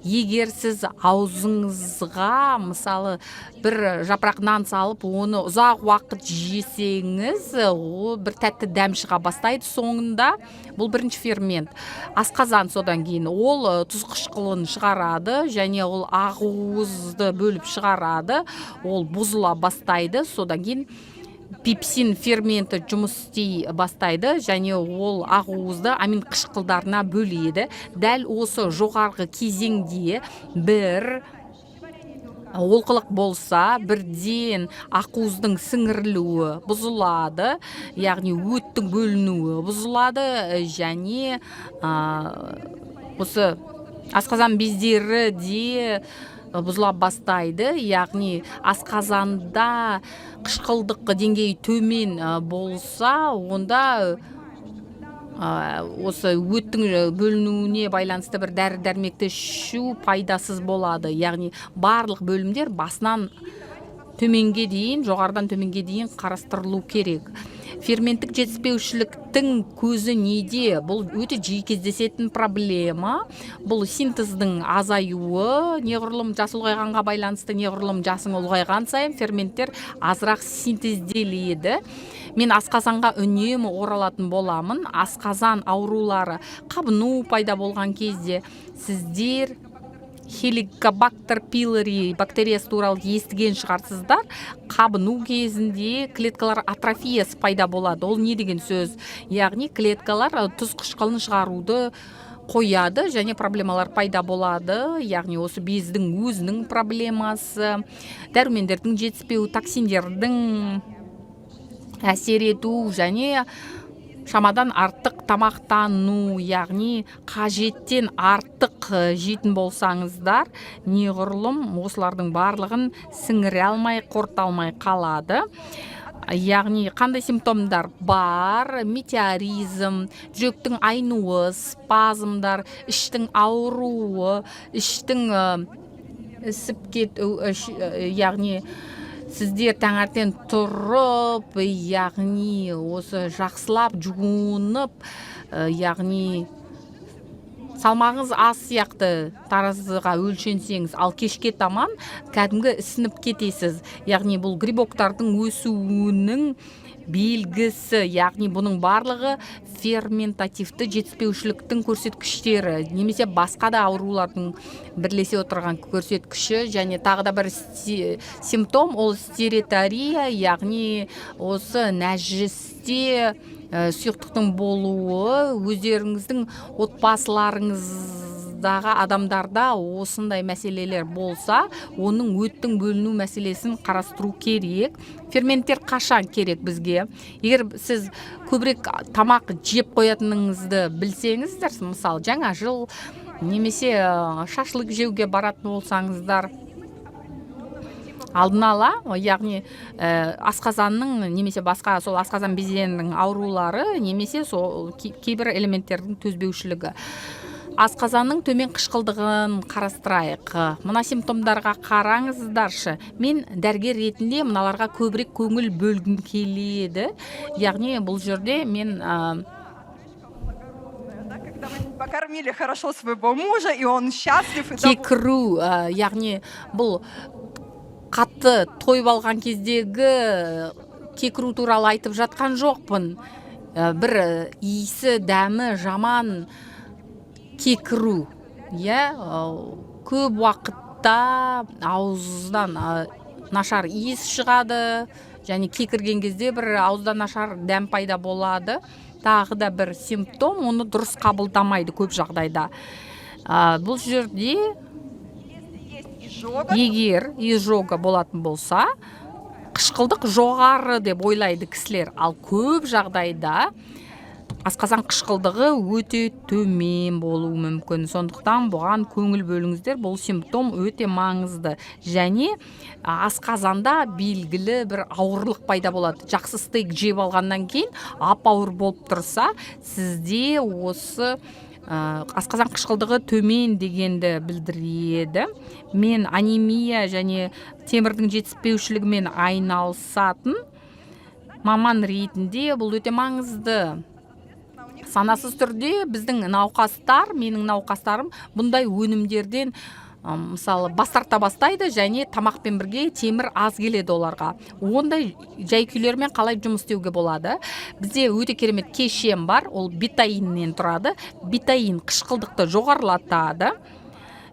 егер сіз аузыңызға мысалы бір жапырақ нан салып, оны ұзақ уақыт жесеңіз, ол бір тәтті дәм шыға бастайды. Соңында бұл бірінші фермент. Асқазан содан кейін ол тұз қышқылын шығарады, және ол ақуызды бөліп шығарады. Ол бұзыла бастайды. Содан кейін пепсин ферменті жұмыс істей бастайды, және ол ақуызды амин қышқылдарына бөледі. Дәл осы жоғарғы кезеңде бір олқылық болса, бірден ақуыздың сіңірілуі бұзылады, яғни өттің бөлінуі бұзылады, және осы асқазан бездері де бұзыла бастайды. Яғни асқазанда қышқылдық деңгейі төмен болса, онда осы өттің бөлінуіне байланысты бір дәрі-дәрмекті ішу пайдасыз болады. Яғни барлық бөлімдер басынан төменге дейін, жоғарыдан төменге дейін қарастырылу керек. Ферменттік жетіспеушіліктің көзі неде? Бұл өте жиі кездесетін проблема. Бұл синтездің азаюы, неғұрлым жас ұлғайғанға байланысты, неғұрлым жасың ұлғайған сайын ферменттер азырақ синтезделеді. Мен асқазанға үнемі оралатын боламын. Асқазан аурулары, қабыну пайда болған кезде сіздер Helicobacter pylori бактериясы туралы естіген шығарсыздар. Қабыну кезінде клеткалар атрофиясы пайда болады. Ол не деген сөз? Яғни клеткалар тұз қышқылын шығаруды қояды, және проблемалар пайда болады. Яғни осы бездің өзінің проблемасы, дәрумендердің жетіспеуі, токсиндердің әсер ету, және шамадан артық тамақтану, яғни қажеттен артық жейтін болсаңыздар, неғұрлым осылардың барлығын сіңіре алмай, қорыта алмай қалады. Яғни қандай симптомдар бар? Метеоризм, жүректің айнуы, спазмдар, іштің ауруы, іштің ісіп кету, яғни сіздер таңертең тұрып, яғни осы жақсылап жуынып, яғни салмағыңыз аз сияқты таразыға өлшенсеңіз, ал кешке таман кәдімгі ісініп кетесіз. Яғни бұл грибоктардың өсуінің белгісі, яғни бұның барлығы ферментативті жетіспеушіліктің көрсеткіштері, немесе басқа да аурулардың бірлесе отырған көрсеткіші, және тағы да бір симптом ол стереотария, яғни осы нәжісте сұйықтықтың болуы. Өздеріңіздің отбасыларыңыздағы адамдарда осындай мәселелер болса, оның өттің бөліну мәселесін қарастыру керек. Ферменттер қашан керек бізге? Егер сіз көбірек тамақ жеп қоятыныңызды білсеңіздер, мысалы жаңа жыл немесе шашлык жеуге баратын болсаңыздар, алдын ала, яғни асқазанның немесе басқа сол асқазан безінің аурулары, немесе сол кейбір элементтердің төзбеушілігі. Асқазанның төмен қышқылдығын қарастырайық. Мына симптомдарға қараңыздаршы. Мен дәрігер ретінде мыналарға көбірек көңіл бөлгім келеді. Яғни бұл жерде мен Когда вы покормили хорошо своего мужа, и он счастлив. кекіру, яғни бұл қатты тойып алған кездегі кекіру туралы айтып жатқан жоқпын. Бір иісі, дәмі жаман кекіру. Көп уақытта ауыздан нашар иіс шығады, және кекірген кезде бір ауыздан нашар дәм пайда болады. Тағы да бір симптом, оны дұрыс қабылдамайды көп жағдайда. Бұл жерде егер изжога болатын болса, қышқылдық жоғары деп ойлайды кісілер, ал көп жағдайда асқазан қышқылдығы өте төмен болуы мүмкін. Сондықтан бұған көңіл бөліңіздер, бұл симптом өте маңызды. Және асқазанда белгілі бір ауырлық пайда болады. Жақсы стейк жеп алғаннан кейін ап-ауыр болып тұрса, сізде осы асқазан қышқылдығы төмен дегенді білдіреді. Мен анемия және темірдің жетіспеушілігімен айналысатын маман ретінде бұл өте маңызды. Санасыз түрде біздің науқастар, менің науқастарым бұндай өнімдерден мысалы бас тарта бастайды, және тамақпен бірге темір аз келеді оларға. Ондай жай-күйлермен қалай жұмыс істеуге болады? Бізде өте керемет кешен бар, ол бетаиннен тұрады. Бетаин қышқылдықты жоғарылатады.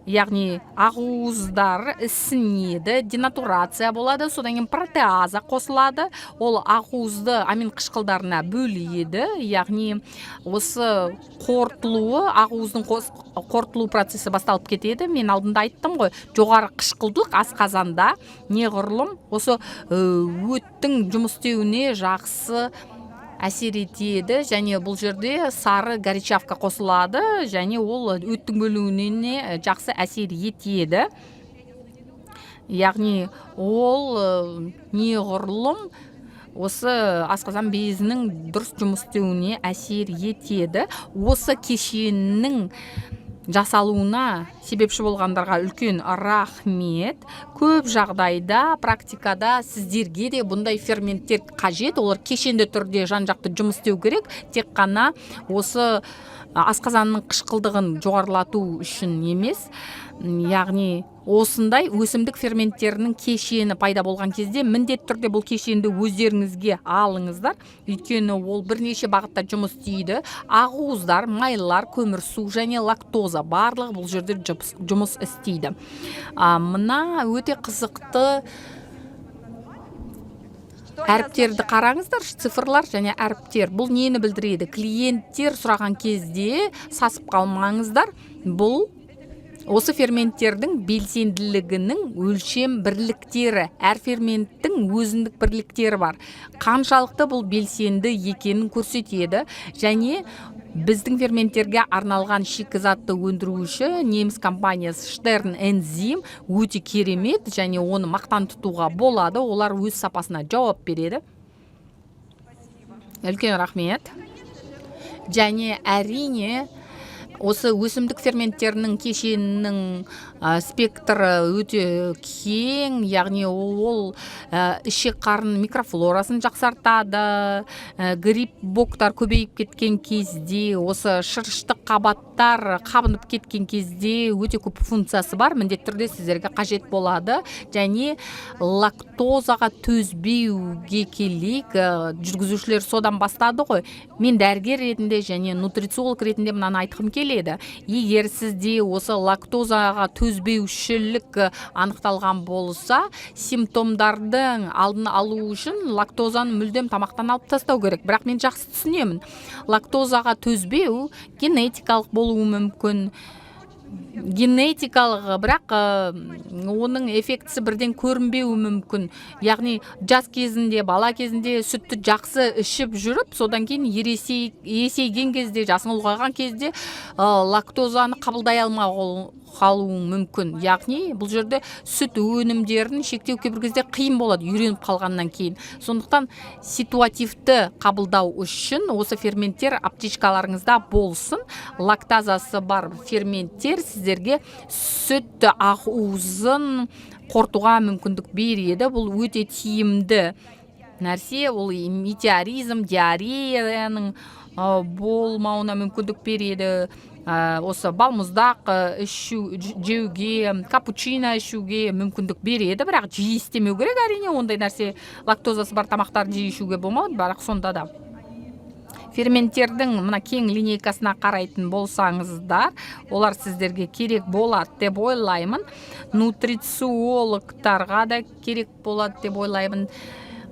Яғни ақуыздар ісінеді, денатурация болады, содан кейін протеаза қосылады. Ол ақуызды амин қышқылдарына бөледі. Яғни осы қорытылуы, ақуыздың қорытылу процесі басталып кетеді. Мен алдында айттым ғой, жоғары қышқылдылық асқазанда неғұрлым осы өттің жұмыс істеуіне жақсы әсер етеді, және бұл жерде сары горячавка қосылады, және ол өттің бөлінуіне жақсы әсер етеді. Яғни ол неғұрлым осы асқазан безінің дұрыс жұмыс істеуіне әсер етеді. Осы кешеннің жасалуына себепші болғандарға үлкен рахмет. Көп жағдайда практикада сіздерге де бұндай ферменттер қажет, олар кешенді түрде жан-жақты жұмыс істеу керек, тек қана осы асқазанның қышқылдығын жоғарылату үшін емес. Яғни осындай өсімдік ферменттерінің кешені пайда болған кезде міндет түрде бұл кешенді өздеріңізге алыңыздар. Өйткені ол бірнеше бағытта жұмыс істейді. Ақуыздар, майлар, көмірсу және лактоза барлығы бұл жерде жұмыс істейді. Мына өте қызықты әріптерді қараңыздар, цифрлар және әріптер. Бұл нені білдіреді? Клиенттер сұраған кезде сасып қалмаңыздар. Бұл осы ферменттердің белсенділігінің өлшем бірліктері. Әр ферменттің өзіндік бірліктері бар. Қаншалықты бұл белсенді екенін көрсетеді. Және біздің ферменттерге арналған шикізатты өндіруші неміс компаниясы Штерн Энзим өте керемет, және оны мақтан тұтуға болады. Олар өз сапасына жауап береді. Үлкен рахмет. Және әрине осы өсімдік ферменттерінің кешенінің спектрі өте кең, яғни ол ішек қарын микрофлорасын жақсартады, гриб боктар көбейіп кеткен кезде, осы шырыштық қабаттар қабынып кеткен кезде өте көп функциясы бар, міндетті түрде сіздерге қажет болады. Және лактозаға төзбеуге келейік, жүргізушілер содан бастады ғой. Мен дәрігер ретінде және нутрициолог ретінде мынаны айтқым келеді. Егер сізде осы лактозаға төзбеушілік анықталған болса, симптомдардың алдын алу үшін лактозаны мүлдем тамақтан алып тастау керек. Бірақ мен жақсы түсінемін. Лактозаға төзбеу генетикалық болуы мүмкін. Генетикалық, бірақ оның эффектісі бірден көрінбеуі мүмкін. Яғни жас кезінде, бала кезінде сүтті жақсы ішіп жүріп, содан кейін есейген кезде, жасың ұлғайған кезде лактозаны қабылдай алмай қалуы мүмкін. Яғни бұл жерде сүт өнімдерін шектеу кейбір кезде қиын болады, үйреніп қалғаннан кейін. Сондықтан ситуативті қабылдау үшін осы ферменттер аптечкаларыңызда болсын. Лактазасы бар ферменттер сіздерге сүт ақуызын қортуға мүмкіндік береді. Бұл өте тиімді нәрсе. Ол метеоризм, диареяның болмауына мүмкіндік береді. Осы балмұздақ жеуге, капучино ішуге мүмкіндік береді, бірақ жиі істемеу керек. Әрине ондай нәрсе, лактозасы бар тамақтарды жиі ішуге болмайды, бірақ сонда да. Ферменттердің мына кең линейкасына қарайтын болсаңыздар, олар сіздерге керек болады деп ойлаймын. Нутрициологтарға да керек болады деп ойлаймын.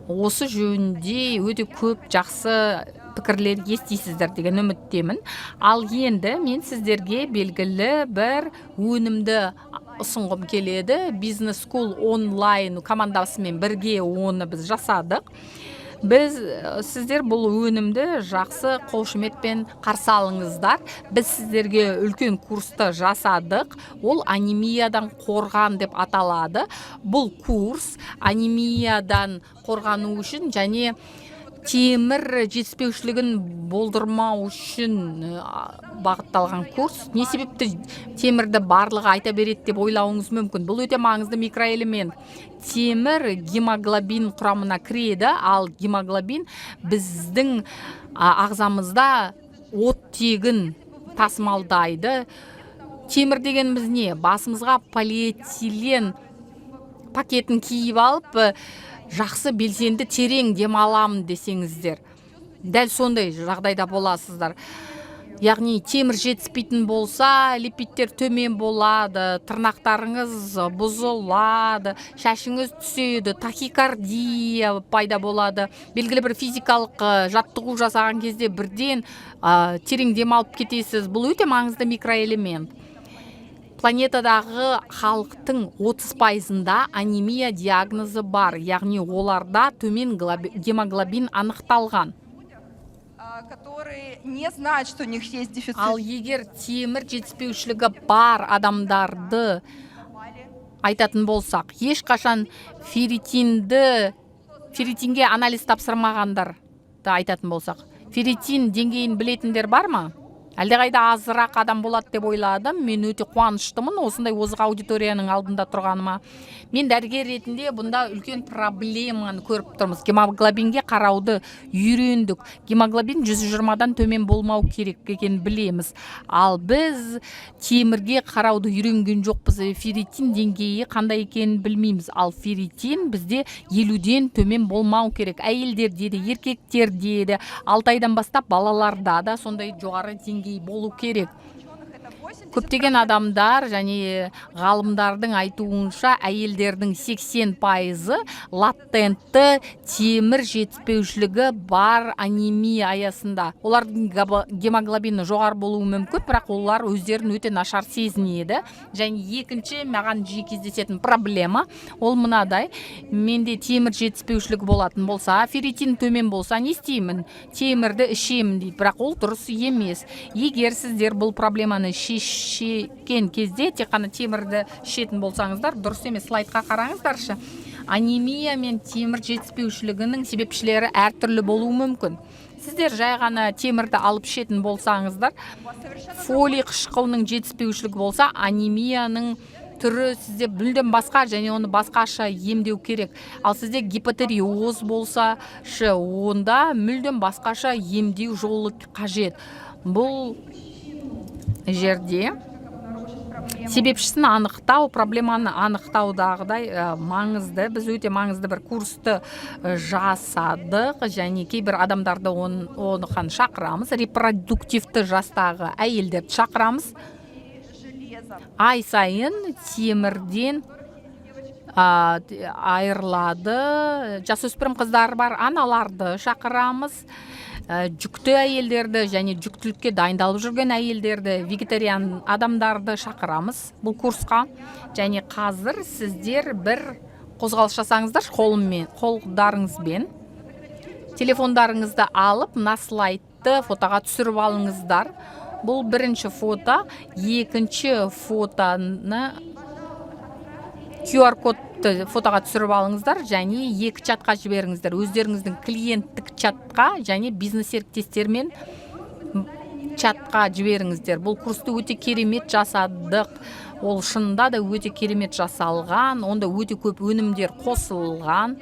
Осы жөнінде өте көп жақсы пікірлер естисіздер деген үміттемін. Ал енді мен сіздерге белгілі бір өнімді ұсынғым келеді. Business School онлайн командасымен бірге оны біз жасадық. Сіздер бұл өнімді жақсы қошеметпен қарсы алыңыздар. Біз сіздерге үлкен курсты жасадық. Ол анемиядан қорған деп аталады. Бұл курс анемиядан қорғану үшін және темір жетіспеушілігін болдырмау үшін бағытталған курс. Не себепті темірді барлығы айта береді деп ойлауыңыз мүмкін. Бұл өте маңызды микроэлемент. Темір гемоглобин құрамына кіреді, ал гемоглобин біздің ағзамызда оттегін тасымалдайды. Темір дегеніміз не? Басымызға полиэтилен пакетін киіп алып, жақсы белсенді терең демаламын десеңіздер. Дәл сондай жағдайда боласыздар. Яғни темір жетіспейтін болса, липидтер төмен болады, тырнақтарыңыз бұзылады, шашыңыз түседі, тахикардия пайда болады. Белгілі бір физикалық жаттығу жасаған кезде бірден терең демалып кетесіз. Бұл өте маңызды микроэлемент. Планетадағы халықтың 30%-ында анемия диагнозы бар, яғни оларда төмен гемоглобин анықталған. Которые не знают, что у них есть дефицит. Ал егер темір жетіспеушілігі бар адамдарды айтатын болсақ, ешқашан ферритинге анализ тапсырмағандар айтатын болсақ, ферритин деңгейін білетіндер бар ма? Әлдеқайда азырақ адам болады деп ойладым. Мен өте қуаныштымын осындай озық аудиторияның алдында тұрғаныма. Мен дәрігер ретінде бұнда үлкен проблеманы көріп тұрмыз. Гемоглобинге қарауды үйрендік. Гемоглобин 120-дан төмен болмау керек екенін білеміз. Ал біз темірге қарауды үйренген жоқпыз. Ферритин деңгейі қандай екенін білмейміз. Ал ферритин бізде 50-ден төмен болмау керек. Әйелдерде де, еркектерде де, 6 айдан бастап балаларда да сондай жоғары деңгей болу керек. Көптеген адамдар және ғалымдардың айтуынша әйелдердің 80% латентті темір жетіспеушілігі бар анемия аясында. Олардың гемоглобины жоғары болуы мүмкін, бірақ олар өздерін өте нашар сезінеді. Және екінші маған жиі кездесетін проблема ол мынадай: менде темір жетіспеушілігі болатын болса, ферритин төмен болса, не істеймін? Темірді ішемін дейді, бірақ ол дұрыс емес. Егер сіздер бұл проблеманы шешкен кезде тек қана темірді ішетін болсаңыздар, дұрыс емес. Слайдқа қараңыздаршы. Анемия мен темір жетіспеушілігінің себепшілері әртүрлі болуы мүмкін. сіздер жай ғана темірді алып ішетін болсаңыздар, фолий қышқылының жетіспеушілігі болса, анемияның түрі сізде мүлдем басқа, және оны басқаша емдеу керек. Ал сізде гипотериоз болса, онда мүлдем басқаша емдеу жолы қажет. Бұл жерде себепшісін анықтау, проблеманы анықтаудағыдай маңызды. Біз өте маңызды бір курсты жасадық, және кейбір адамдарды оны шақырамыз, репродуктивті жастағы әйелдерді шақырамыз. Ай сайын темірден айырылады. Жасөспірім қыздар бар, аналарды шақырамыз. Жүкті әйелдерді және жүктілікке дайындалып жүрген әйелдерді, вегетариан адамдарды шақырамыз бұл курсқа. Және қазір сіздер бір қозғалыс жасаңыздар қолдарыңызбен. Телефондарыңызды алып, мына слайдты фотоға түсіріп алыңыздар. Бұл бірінші фото, екінші фотоны QR кодты фотоға түсіріп алыңыздар, және екі чатқа жіберіңіздер. Өздеріңіздің клиенттік чатқа және бизнес серіктестермен чатқа жіберіңіздер. Бұл курсты өте керемет жасадық. Ол шынында да өте керемет жасалған, онда өте көп өнімдер қосылған.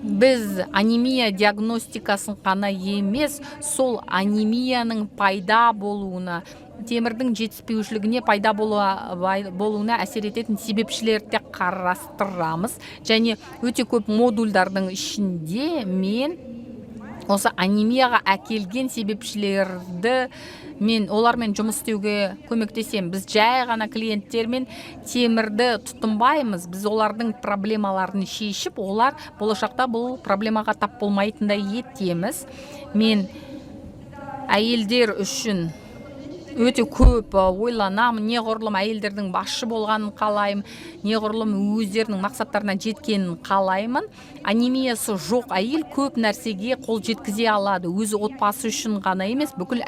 Біз анемия диагностикасын қана емес, сол анемияның пайда болуына, темірдің жетіспеушілігіне пайда болуына әсер ететін себепшілерді қарастырамыз. Және өте көп модульдардың ішінде мен осы анемияға әкелген себепшілерді олармен жұмыс істеуге көмектесем. Біз жай ғана клиенттермен темірді тұтынбаймыз. Біз олардың проблемаларын шешіп, олар болашақта бұл проблемаға тап болмайтындай етеміз. Мен әйелдер үшін өте көп ойланамын, неғұрлым әйелдердің басшы болғанын қалаймын, неғұрлым өздерінің мақсаттарына жеткенін қалаймын. Анемиясы жоқ әйел көп нәрсеге қол жеткізе алады. Өзі отбасы үшін ғана емес, бүкіл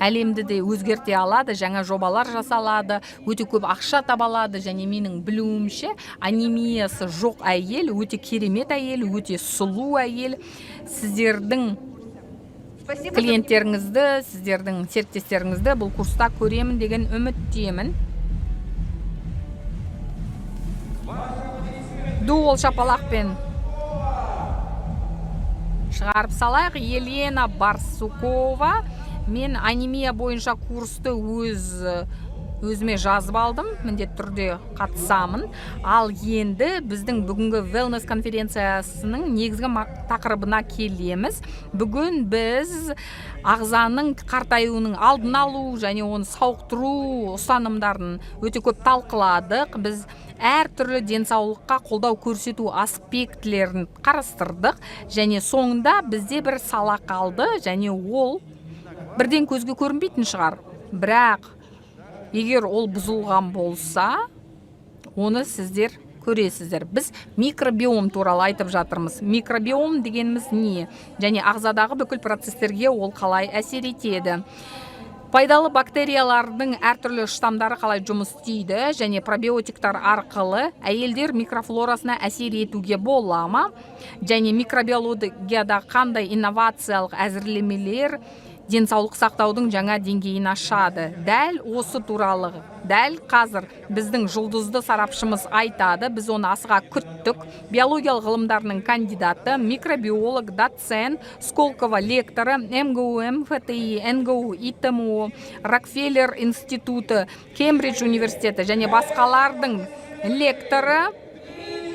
әлемді де өзгерте алады, жаңа жобалар жасалады, өте көп ақша табалады. Және менің білуімше, анемиясы жоқ әйел өте керемет әйел, өте сұлу әйел. Сіздердің клиенттеріңізді, сіздердің серіктестеріңізді бұл курста көремін деген үміттемін. Дуол шапалақпен шығарып салайық. Елена Барсукова. Мен анемия бойынша курсты өзіме жазып алдым, міндетті түрде қатысамын. Ал енді біздің бүгінгі wellness конференциясының негізгі тақырыбына келеміз. Бүгін біз ағзаның қартаюының алдын алу және оны сауықтыру ұстанымдарын өте көп талқыладық. Біз әртүрлі денсаулыққа қолдау көрсету аспектілерін қарастырдық, және соңында бізде бір сала қалды, және ол бірден көзге көрінбейтін шығар. Бірақ егер ол бұзылған болса, оны сіздер көресіздер. Біз микробиом туралы айтып жатырмыз. Микробиом дегеніміз не? Және ағзадағы бүкіл процестерге ол қалай әсер етеді? Пайдалы бактериялардың әртүрлі штамдары қалай жұмыс істейді, және пробиотиктар арқылы әйелдер микрофлорасына әсер етуге бола ма? Және микробиологияда қандай инновациялық әзірлемелер денсаулық сақтаудың жаңа деңгейін ашады? Дәл осы туралы дәл қазір біздің жұлдызды сарапшымыз айтады. Біз оны асыға күттік. Биологиялық ғылымдарының кандидаты, микробиолог, доцент, Сколково лекторы, МГУ, МФТИ, НГУ, ИТМО, Рокфеллер институты, Кембридж университеті және басқалардың лекторы.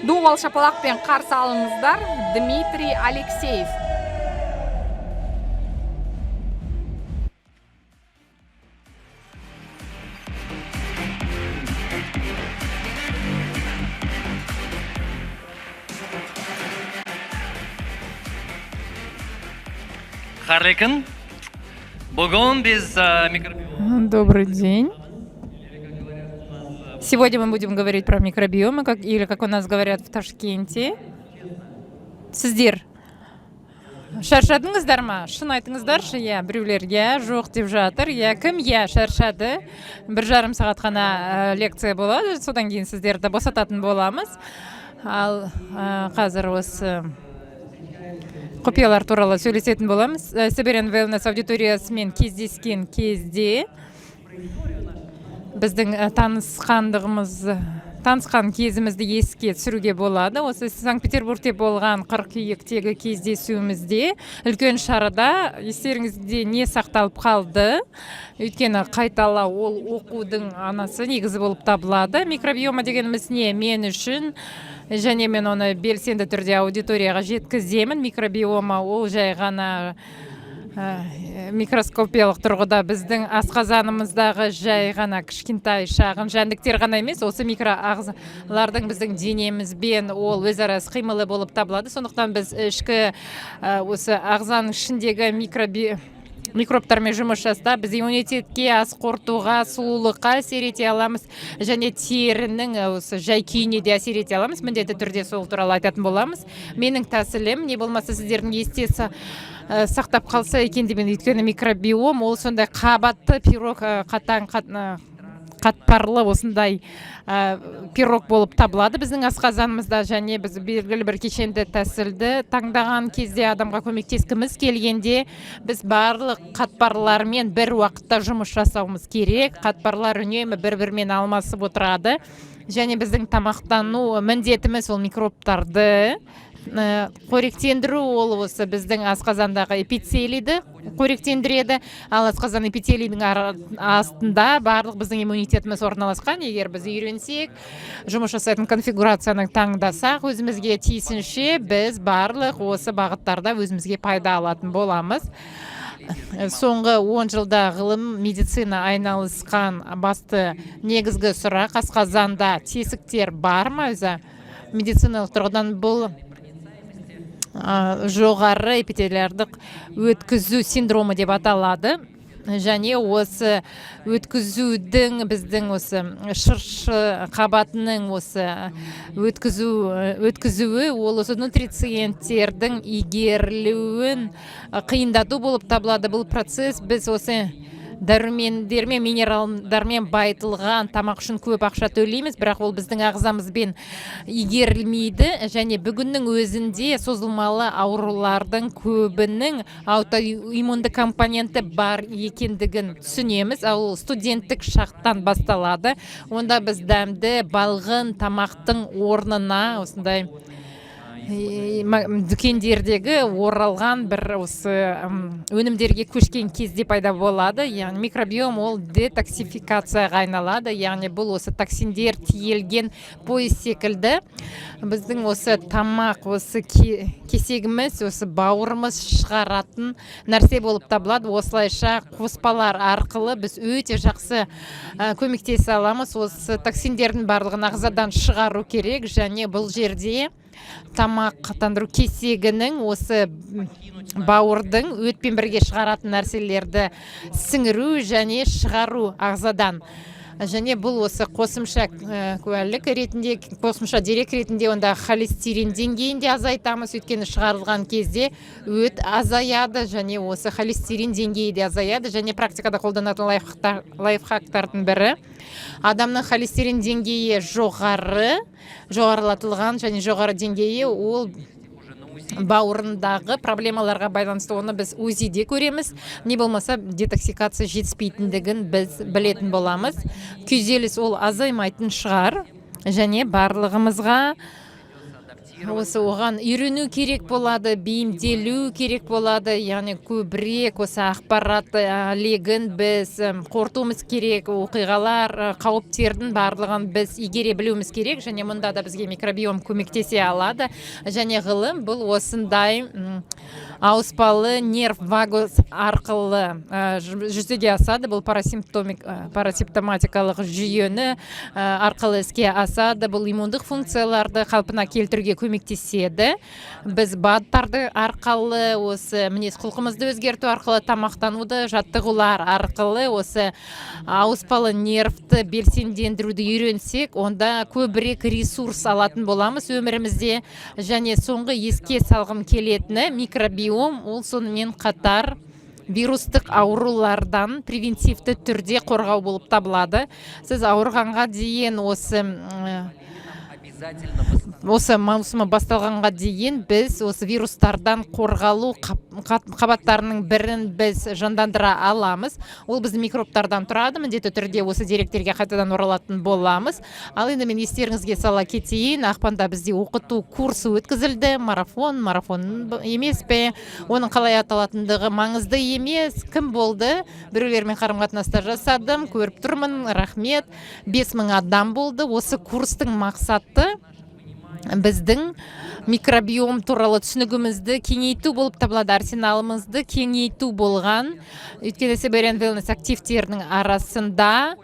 Дуал шапалақпен қарсы алыңыздар, Дмитрий Алексеев. Харликин, бүгін біз микробиом. Добрый день. Сегодня мы будем говорить про микробиомы, или как у нас говорят в Ташкенте. Сіздер шаршадыңыздар ма? Шын айтыңыздаршы, біреулерге жоқ деп жатыр. Кім шаршады? 1,5 сағат қана лекция болады, содан кейін сіздерді босататын боламыз. Ал қазір осы құпиялар туралы сөйлесетін боламыз. Сиберен Wellness аудиториясымен кездескен кезде біздің танысқан кезімізді еске түсіруге болады. Осы Санкт-Петербургте болған қыркүйектегі кездесуімізде үлкен шарада естеріңізде не сақталып қалды? Өйткені қайталау ол оқудың анасы негізі болып табылады. Микробиома дегеніміз не? Мен үшін және мен оны белсенді түрде аудиторияға жеткіземін. Микробиома ол жай ғана микроскопиялық тұрғыда біздің асқазанымыздағы жай ғана кішкентай шағын жәндіктер ғана емес, осы микроағзалардың біздің денемізбен ол өзара іс-қимылы болып табылады. Сондықтан біз ішкі осы ағзаның ішіндегі микробтармен жұмыс жасап, біз иммунитетке, ас қорытуға, сұлулыққа әсер ете аламыз, және терінің осы жай күйіне де әсер ете аламыз. Міндетті түрде сол туралы айтатын боламыз. Менің тәсілім не болмаса сіздердің есте сақтап қалса екен деймін. Өйткені микробиом ол сондай қабатты пирог, қатпарлы осындай пирог болып табылады біздің асқазанымызда, және біз белгілі бір кешенді тәсілді таңдаған кезде адамға көмектескіміз келгенде біз барлық қатпарлармен бір уақытта жұмыс жасауымыз керек. Қатпарлар үнемі бір-бірімен алмасып отырады, және біздің тамақтану міндетіміз ол микробтарды қоректендіру. Ол осы біздің асқазандағы эпителийді қоректендіреді, ал асқазан эпителийдің астында барлық біздің иммунитетіміз орналасқан. Егер біз үйренсек, жұмыс жасайтын конфигурацияны таңдасақ, өзімізге тиісінше біз барлық осы бағыттарда өзімізге пайда алатын боламыз. Соңғы 10 жылда ғылым медицина айналысқан басты негізгі сұрақ: асқазанда тесіктер бар ма? Өзі медициналық тұрғыдан бұл жоғары эпителиялдық өткізу синдромы деп аталады. Және осы өткізудің біздің осы шыршы қабатының осы өткізуі ол осы нутрициенттердің игерілуін қиындату болып табылады. Бұл процесс біз осы дәрумендермен, минералдармен байытылған тамақ үшін көп ақша төлейміз, бірақ ол біздің ағзамызбен игерілмейді, және бүгіннің өзінде созылмалы аурулардың көбінің аутоиммунды компоненті бар екендігін түсінеміз. Ол студенттік шақтан басталады. Онда біз дәмді, балғын тамақтың орнына осындай дүкендердегі оралған бір осы өнімдерге көшкен кезде пайда болады. Яғни микробиом ол детоксификацияға айналады. Яғни бұл осы токсиндер тиелген поезд секілді біздің осы тамақ, осы кесегіміз, осы бауырымыз шығаратын нәрсе болып табылады. Осылайша қоспалар арқылы біз өте жақсы көмектесе аламыз. Осы токсиндердің барлығын ағзадан шығару керек, және бұл жерде тамақтандыру кесегінің осы бауырдың өтпен бірге шығаратын нәрселерді сіңіру және шығару ағзадан. Және бұл осы қосымша куәлік ретінде, қосымша дерек ретінде онда холестерин деңгейін де азайтамыз. Өйткені шығарылған кезде өт азаяды, және осы холестерин деңгейі де азаяды. Және практикада қолданатын лайфхактардың бірі: адамның холестерин деңгейі жоғарылатылған, және жоғары деңгейі ол бауырындағы проблемаларға байланысты. Оны біз УЗИ-де көреміз. Не болмаса детоксикация жетіспейтіндігін біз білетін боламыз. Күйзеліс ол азаймайтын шығар, және барлығымызға осы оған үйрену керек болады, бейімделу керек болады. Яғни көбірек осы ақпарат легін біз қорытуымыз керек, оқиғалар, қауіптердің барлығын біз игере білуіміз керек, және мұнда да бізге микробиом көмектесе алады. Және ғылым бұл осындай ауыспалы нерв вагус арқылы жүзеге асады. Бұл парасимптоматикалық жүйені арқылы іске асады. Бұл иммундық функцияларды қалпына келтіруге көмектеседі. Біз БАДтарды арқылы, осы мінез құлқымызды өзгерту арқылы, тамақтануды, жаттығулар арқылы осы ауыспалы нервті белсендендіруді үйренсек, онда көбірек ресурс алатын боламыз өмірімізде. Және соңғы еске салғым келетіні, микробиом ол сонымен қатар вирустық аурулардан превентивті түрде қорғау болып табылады. Сіз ауырғанға дейін осы осы маусымы басталғанға дейін біз осы вирустардан қорғалу қабаттарының бірін біз жандандыра аламыз. Ол біздің микробтардан тұрады, міндетті түрде осы деректерге қайтадан оралатын боламыз. Ал енді мен естеріңізге сала кетейін, ақпанда бізде оқыту курсы өткізілді. Марафон емес пе, оның қалай аталатындығы маңызды емес. Кім болды? Біреулермен қарым-қатынаста жасадым, көріп тұрмын, рахмет. 5000 адам болды. Осы курстың мақсаты біздің микробиом туралы түсінігімізді кеңейту болып табылады, арсеналымызды кеңейту болған. Өйткені Siberian Wellness активтерінің арасында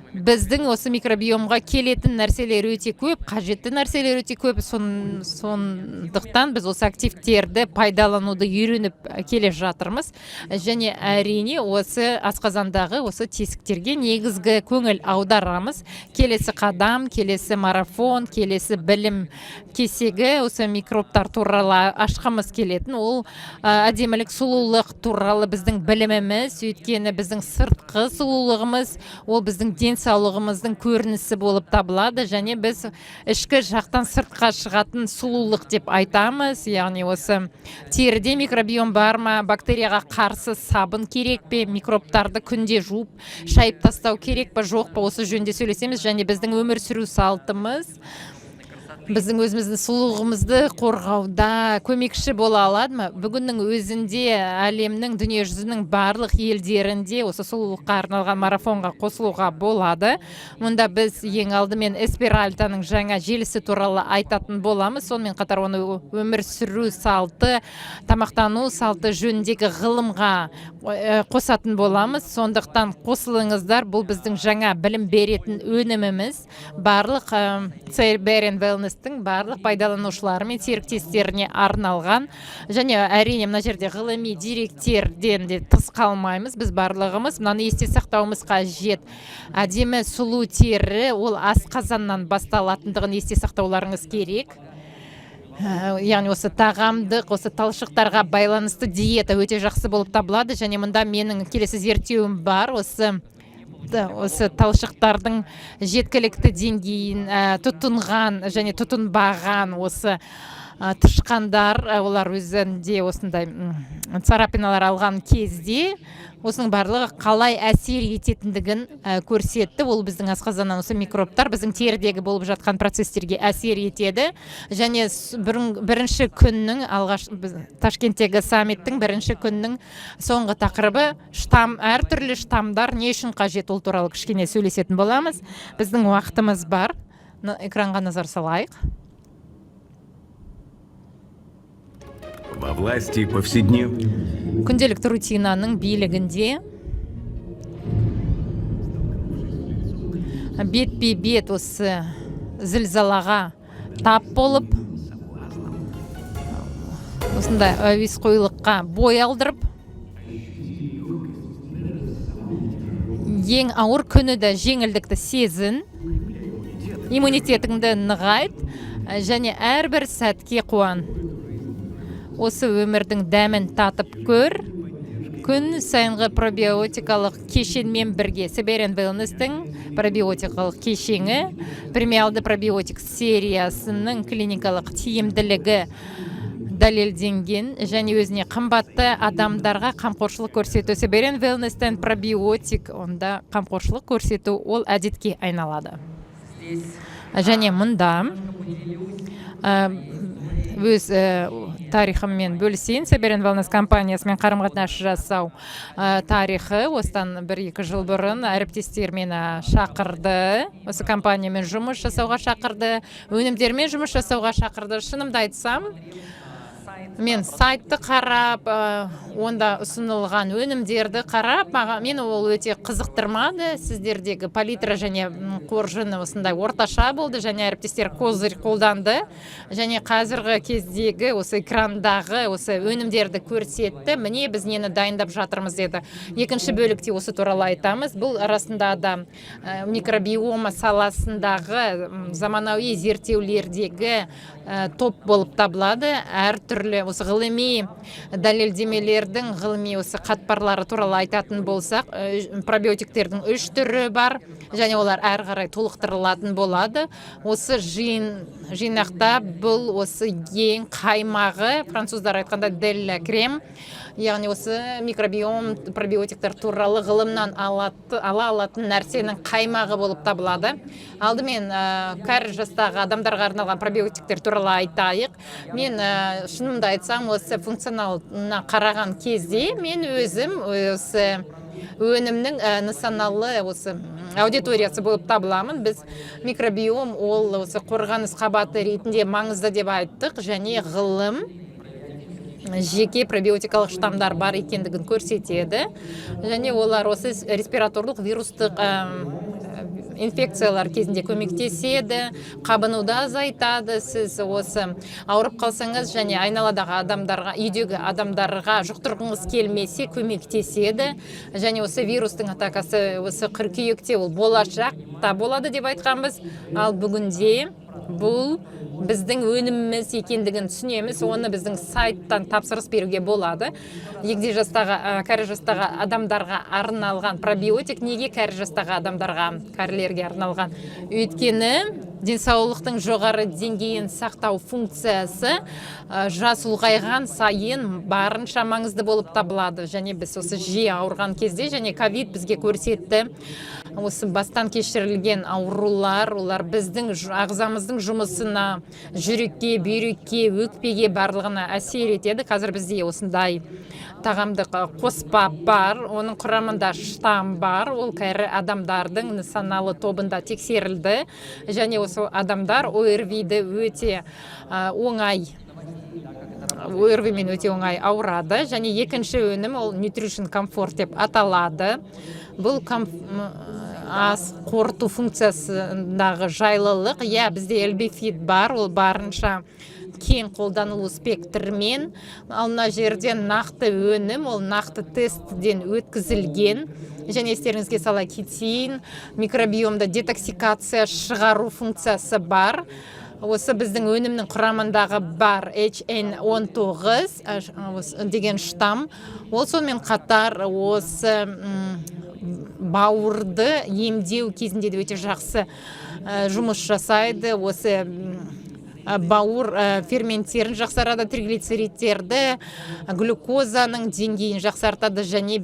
біздің осы микробиомға келетін нәрселер өте көп, қажетті нәрселер өте көп. Сондықтан біз осы активтерді пайдалануды үйреніп келе жатырмыз. Және әрине осы асқазандағы осы тесіктерге негізгі көңіл аударамыз. Келесі қадам, келесі марафон, келесі білім кесегі осы микробтар туралы ашқымыз келетін. Ол әдемілік, сұлулық туралы біздің біліміміз, өйткені біздің сыртқы сұлулығымыз, ол біздің денсаулығымыздың көрінісі болып табылады, және біз ішкі жақтан сыртқа шығатын сұлулық деп айтамыз. Яғни осы теріде микробиом бар ма, бактерияға қарсы сабын керек пе, микробтарды күнде жуып шайып тастау керек пе, жоқ па, осы жөнінде сөйлесеміз. Және біздің өмір сүру салтымыз біздің өзіміздің сұлулығымызды қорғауда көмекші бола алады ма? Бүгіннің өзінде әлемнің, дүние жүзінің барлық елдерінде осы сұлулыққа арналған марафонға қосылуға болады. Мұнда біз ең алдымен эсперальтаның жаңа желісі туралы айтатын боламыз. Сонымен қатар оны өмір сүру салты, тамақтану салты жөніндегі ғылымға қосатын боламыз. Сондықтан қосылыңыздар, бұл біздің жаңа білім беретін өніміміз. Барлық Siberian Wellness барлық пайдаланушылары мен серіктестеріне арналған. Және әрине мына жерде ғылыми деректерден де тыс қалмаймыз. Біз барлығымыз мынаны есте сақтауымыз қажет. Әдемі сұлу тері ол асқазаннан басталатындығын есте сақтауларыңыз керек. Яғни осы тағамдық, осы талшықтарға байланысты диета өте жақсы болып табылады. Және мұнда менің келесі зерттеуім бар. Осы талшықтардың жеткілікті деңгейін тұтынған және тұтынбаған осы тышқандар, олар өзінде осындай царапиналар алған кезде осының барлығы қалай әсер ететіндігін көрсетті. Ол біздің асқазаннан осы микробтар біздің терідегі болып жатқан процестерге әсер етеді. Және бірінші күннің Ташкенттегі саммиттің бірінші күннің соңғы тақырыбы әртүрлі штамдар не үшін қажет, ол туралы кішкене сөйлесетін боламыз. Біздің уақытымыз бар. Экранға назар салайық. Во власти повседневной. Күнделікті рутинаның билігінде бетпе-бет осы зілзалаға тап болып, осындай әуесқойлыққа бой алдырып, ең ауыр күні де жеңілдікті сезін, иммунитетіңді нығайт, және әрбір сәтке қуан. Осы өмірдің дәмін татып көр. Күн сайынғы пробиотикалық кешенмен бірге Siberian Wellness-тің пробиотикалық кешені, премиалды пробиотик сериясының клиникалық тиімділігі дәлелденген және өзіне қымбатты адамдарға қамқоршылық көрсету. Siberian Wellness-тен пробиотик, онда қамқоршылық көрсету ол әдетке айналады. Және мұнда өз тарихыммен бөлісейін. Siberian Wellness компаниясымен қарым-қатынас жасау тарихы. Осыдан 1-2 жыл бұрын әріптестер мені шақырды. Осы компаниямен жұмыс жасауға шақырды. Өнімдермен жұмыс жасауға шақырды. Шынымды айтсам, мен сайтты қарап, онда ұсынылған өнімдерді қарап, мен ол өте қызықтырмады. Сіздердегі палитра және қоржыны осындай орташа болды, және әріптестер козырь қолданды. Және қазіргі кездегі осы экрандағы осы өнімдерді көрсетті. Міне біз нені дайындап жатырмыз деді. Екінші бөлікте осы туралы айтамыз. Бұл арасында да микробиома саласындағы заманауи зерттеулердегі топ болып табылады. Әртүрлі осы ғылыми дәлелдемелерді әйелдердің ғылыми осы қатпарлары туралы айтатын болсақ, пробиотиктердің 3 түрі бар, және олар әрі қарай толықтырылатын болады. Осы жинақта бұл осы ең қаймағы, француздар айтқанда делла крем, яғни осы микробиом пробиотиктер туралы ғылымнан ала алатын нәрсенің қаймағы болып табылады. Алдымен кәрі жастағы адамдарға арналған пробиотиктер туралы айтайық. Мен шынымды айтсам, осы функционалына қараған кезде мен өзім осы өнімнің нысаналы осы аудиториясы болып табыламын. Біз микробиом ол осы қорғаныс қабаты ретінде маңызды деп айттық, және ғылым жеке пробиотикалық штамдар бар екендігін көрсетеді, және олар осы респираторлық вирустық инфекциялар кезінде көмектеседі, қабынуды азайтады. Сіз осы ауырып қалсаңыз және айналадағы адамдарға, үйдегі адамдарға жұқтырғыңыз келмесе көмектеседі, және осы вирустың атакасы осы қыркүйекте ол болашақта болады деп айтқанбыз, ал бүгінде бұл біздің өніміміз екендігін түсінеміз. Оны біздің сайттан тапсырыс беруге болады. Егде жастағы, кәрі жастағы адамдарға арналған пробиотик неге кәрі жастағы адамдарға, кәрілерге арналған? Өйткені денсаулықтың жоғары деңгейін сақтау функциясы жас ұлғайған сайын барынша маңызды болып табылады. Және біз осы жиі ауырған кезде, және ковид бізге көрсетті, осы бастан кешірілген аурулар, олар біздің ағзамыздың жұмысына, жүрекке, бүйрекке, өкпеге барлығына әсер етеді. Қазір бізде осындай тағамдық қоспа бар, оның құрамында штам бар, ол кәрі адамдардың нысаналы тобында тексерілді, және осы адамдар ОРВиді өте оңай ОРВимен өте оңай ауырады, және екінші өнім ол Nutrition Comfort деп аталады. Бұл ас қорыту функциясындағы жайлылық, бізде элбифит бар, ол барынша кең қолданылу спектрмен, ал мына жерден нақты өнім, ол нақты тесттен өткізілген, және естеріңізге сала кетейін, микробиомда детоксикация шығару функциясы бар. Осы біздің өнімнің құрамындағы бар HN19 деген штам, ол сонымен қатар осы бауырды емдеу кезінде де өте жақсы жұмыс жасайды. Осы бауыр ферменттерін жақсарады, триглицеридтерді, глюкозаның деңгейін жақсартады, және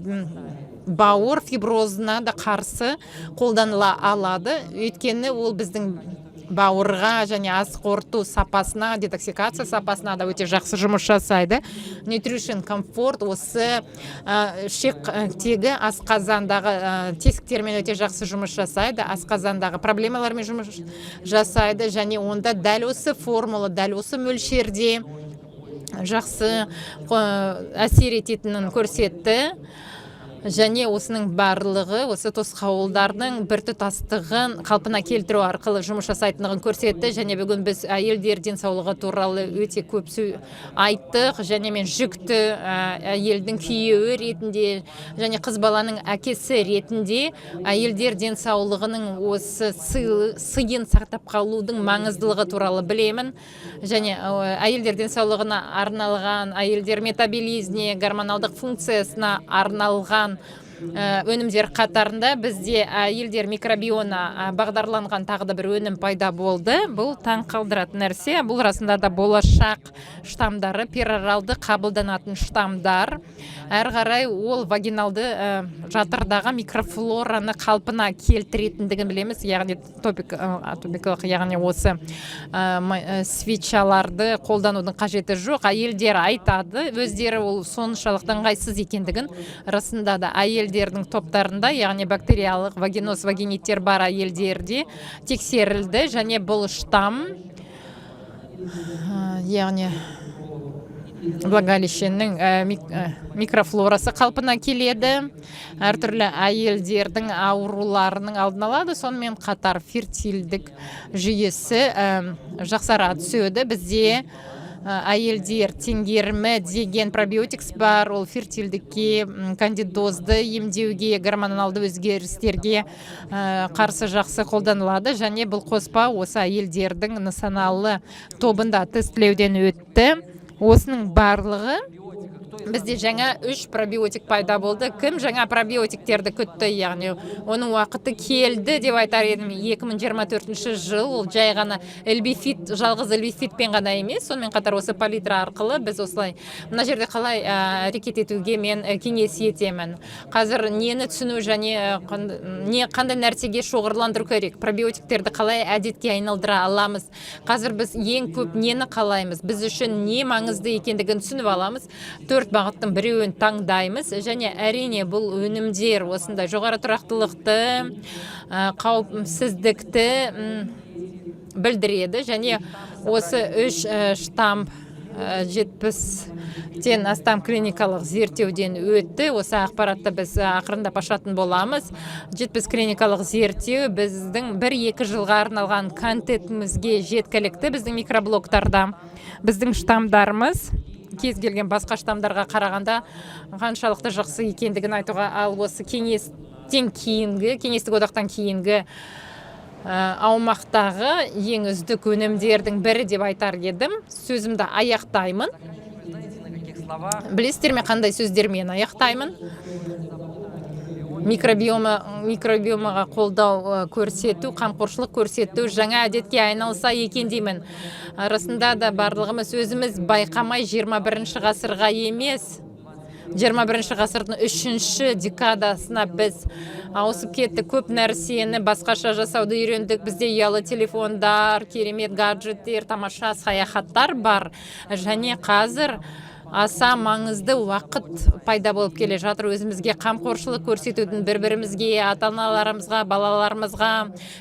бауыр фиброзына да қарсы қолданыла алады. Өйткені ол біздің бауырға және ас қорыту сапасына, детоксикация сапасына да өте жақсы жұмыс жасайды. Nutrition Comfort осы ішектегі асқазандағы тесіктермен өте жақсы жұмыс жасайды, асқазандағы проблемалармен жұмыс жасайды, және онда дәл осы формула, дәл осы мөлшерде жақсы әсер ететінін көрсетті. Және осының барлығы осы тосқауылдардың біртұтастығын қалпына келтіру арқылы жұмыс жасайтындығын көрсетті. Және бүгін біз әйелдер денсаулығы туралы өте көп айттық, және мен жүкті әйелдің күйеуі ретінде және қыз баланың әкесі ретінде әйелдер денсаулығының осы сыйын сақтап қалудың маңыздылығы туралы білемін. Және әйелдер денсаулығына арналған, әйелдер метаболизміне, гормоналдық функциясына арналған өнімдер қатарында бізде әйелдер микробиона бағдарланған тағы да бір өнім пайда болды. Бұл таң қалдыратын нәрсе. Бұл расында да болашақ штамдары, пероралды қабылданатын штамдар. Әрі қарай ол вагиналды жатырдағы микрофлораны қалпына келтіретіндігін білеміз. Яғни топикалық, яғни осы свечаларды қолданудың қажеті жоқ. Әйелдер айтады, өздері ол соншалық ыңғайсыз екендігін. Расында да әйелдердің топтарында, яғни бактериялық вагиноз, вагиниттер бар әйелдерде тексерілді, және бұл штам, яғни влагалищенің микрофлорасы қалпына келеді, әртүрлі әйелдердің ауруларының алдын алады, сонымен қатар фертильдік жүйесі жақсара түседі. Бізде әйелдер теңгерімі деген пробиотикс бар, ол фертильдікке, кандидозды емдеуге, гормоналды өзгерістерге қарсы жақсы қолданылады, және бұл қоспа осы әйелдердің нысаналы тобында тестілеуден өтті. Осының барлығы бізде жаңа 3 пробиотик пайда болды. Кім жаңа пробиотиктерді күтті, яғни оның уақыты келді деп айтар едім. 2024 жыл ол жай ғана элбифит, жалғыз элбифитпен ғана емес, сонымен қатар осы палитра арқылы біз осылай мына жерде қалай әрекет етуге мен кеңес етемін. Қазір нені түсіну және қандай нәрсеге шоғырландыру керек, пробиотиктерді қалай әдетке айналдыра аламыз. Қазір біз ең көп нені қалаймыз, біз үшін не маңызды екендігін түсініп аламыз. 4 бағыттың біреуін таңдаймыз және әрине бұл өнімдер осындай жоғары тұрақтылықты, қауіпсіздікті білдіреді және осы 3 штамп 70-тен астам клиникалық зерттеуден өтті. Осы ақпаратты біз ақырындап ашатын боламыз. 70 клиникалық зерттеу біздің 1-2 жылға арналған контентімізге жеткілікті. Біздің микроблогтарда біздің штамдарымыз кез келген басқа штамдарға қарағанда қаншалықты жақсы екендігін айтуға, ал осы кеңестен кейінгі, кеңестік одақтан кейінгі аумақтағы ең үздік өнімдердің бірі деп айтар едім. Сөзімді аяқтаймын. Білесіздер ме қандай сөздермен аяқтаймын? Микробиомаға қолдау көрсету, қамқоршылық көрсету жаңа әдетке айналса екен деймін. Арасында да барлығымыз өзіміз байқамай 21 ғасырға емес, 21 ғасырдың 3-ші декадасына біз ауысып кетті. Көп нәрсені басқаша жасауды үйрендік. Бізде ұялы телефондар, керемет гаджеттер, тамаша саяхаттар бар. Және қазір аса маңызды уақыт пайда болып келе жатыр. Өзімізге қамқоршылық көрсетудің, бір-бірімізге, ата-аналарымызға, балаларымызға,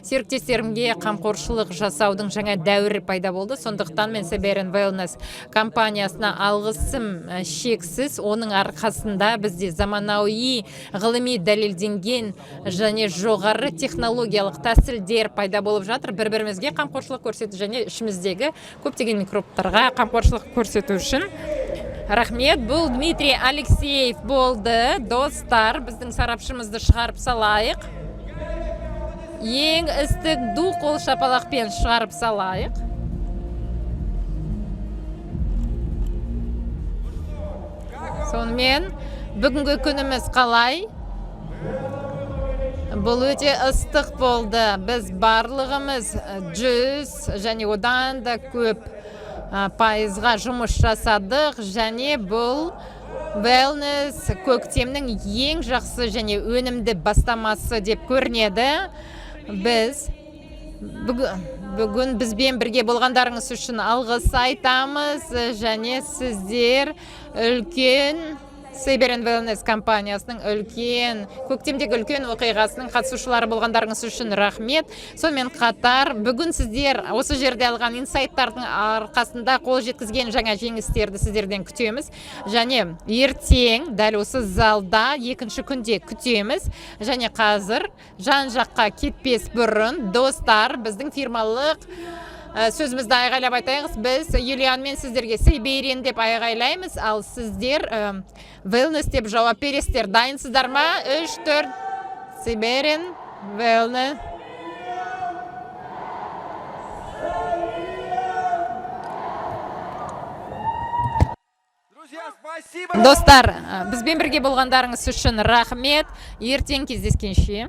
серіктестерімге қамқоршылық жасаудың жаңа дәуірі пайда болды. Сондықтан мен Siberian Wellness компаниясына алғысым шексіз. Оның арқасында бізде заманауи ғылыми дәлелденген және жоғары технологиялық тәсілдер пайда болып жатыр. Бір-бірімізге қамқоршылық көрсету және ішіміздегі көптеген микробтарға қамқоршылық көрсету үшін. Рахмет, бұл Дмитрий Алексеев болды. Достар, біздің сарапшымызды шығарып салайық. Ең істік ду қол шапалақпен шығарып салайық. Сонымен, бүгінгі күніміз қалай? Бұл өте ыстық болды. Біз барлығымыз 100 және одан да көп пайызға жұмыс жасадық және бұл wellness көктемнің ең жақсы және өнімді бастамасы деп көрінеді. Біз бүгін бізбен бірге болғандарыңыз үшін алғыс айтамыз және сіздер үлкен Siberian Wellness компаниясының көктемдегі үлкен оқиғасының қатысушылары болғандарыңыз үшін рахмет. Сонымен қатар бүгін сіздер осы жерде алған инсайттардың арқасында қол жеткізген жаңа жеңістерді сіздерден күтеміз. Және ертең дәл осы залда екінші күнде күтеміз. Және қазір жан жаққа кетпес бұрын достар біздің фирмалық сөзімізді айғайлап айтайық. Біз Юлианмен сіздерге Siberian деп айғайлаймыз, ал сіздер Wellness деп жауап бересіздер. Дайынсыздар ма? 3-4 Siberian Wellness. Достар, бізбен бірге болғандарыңыз үшін рахмет. Ертең кездескенше.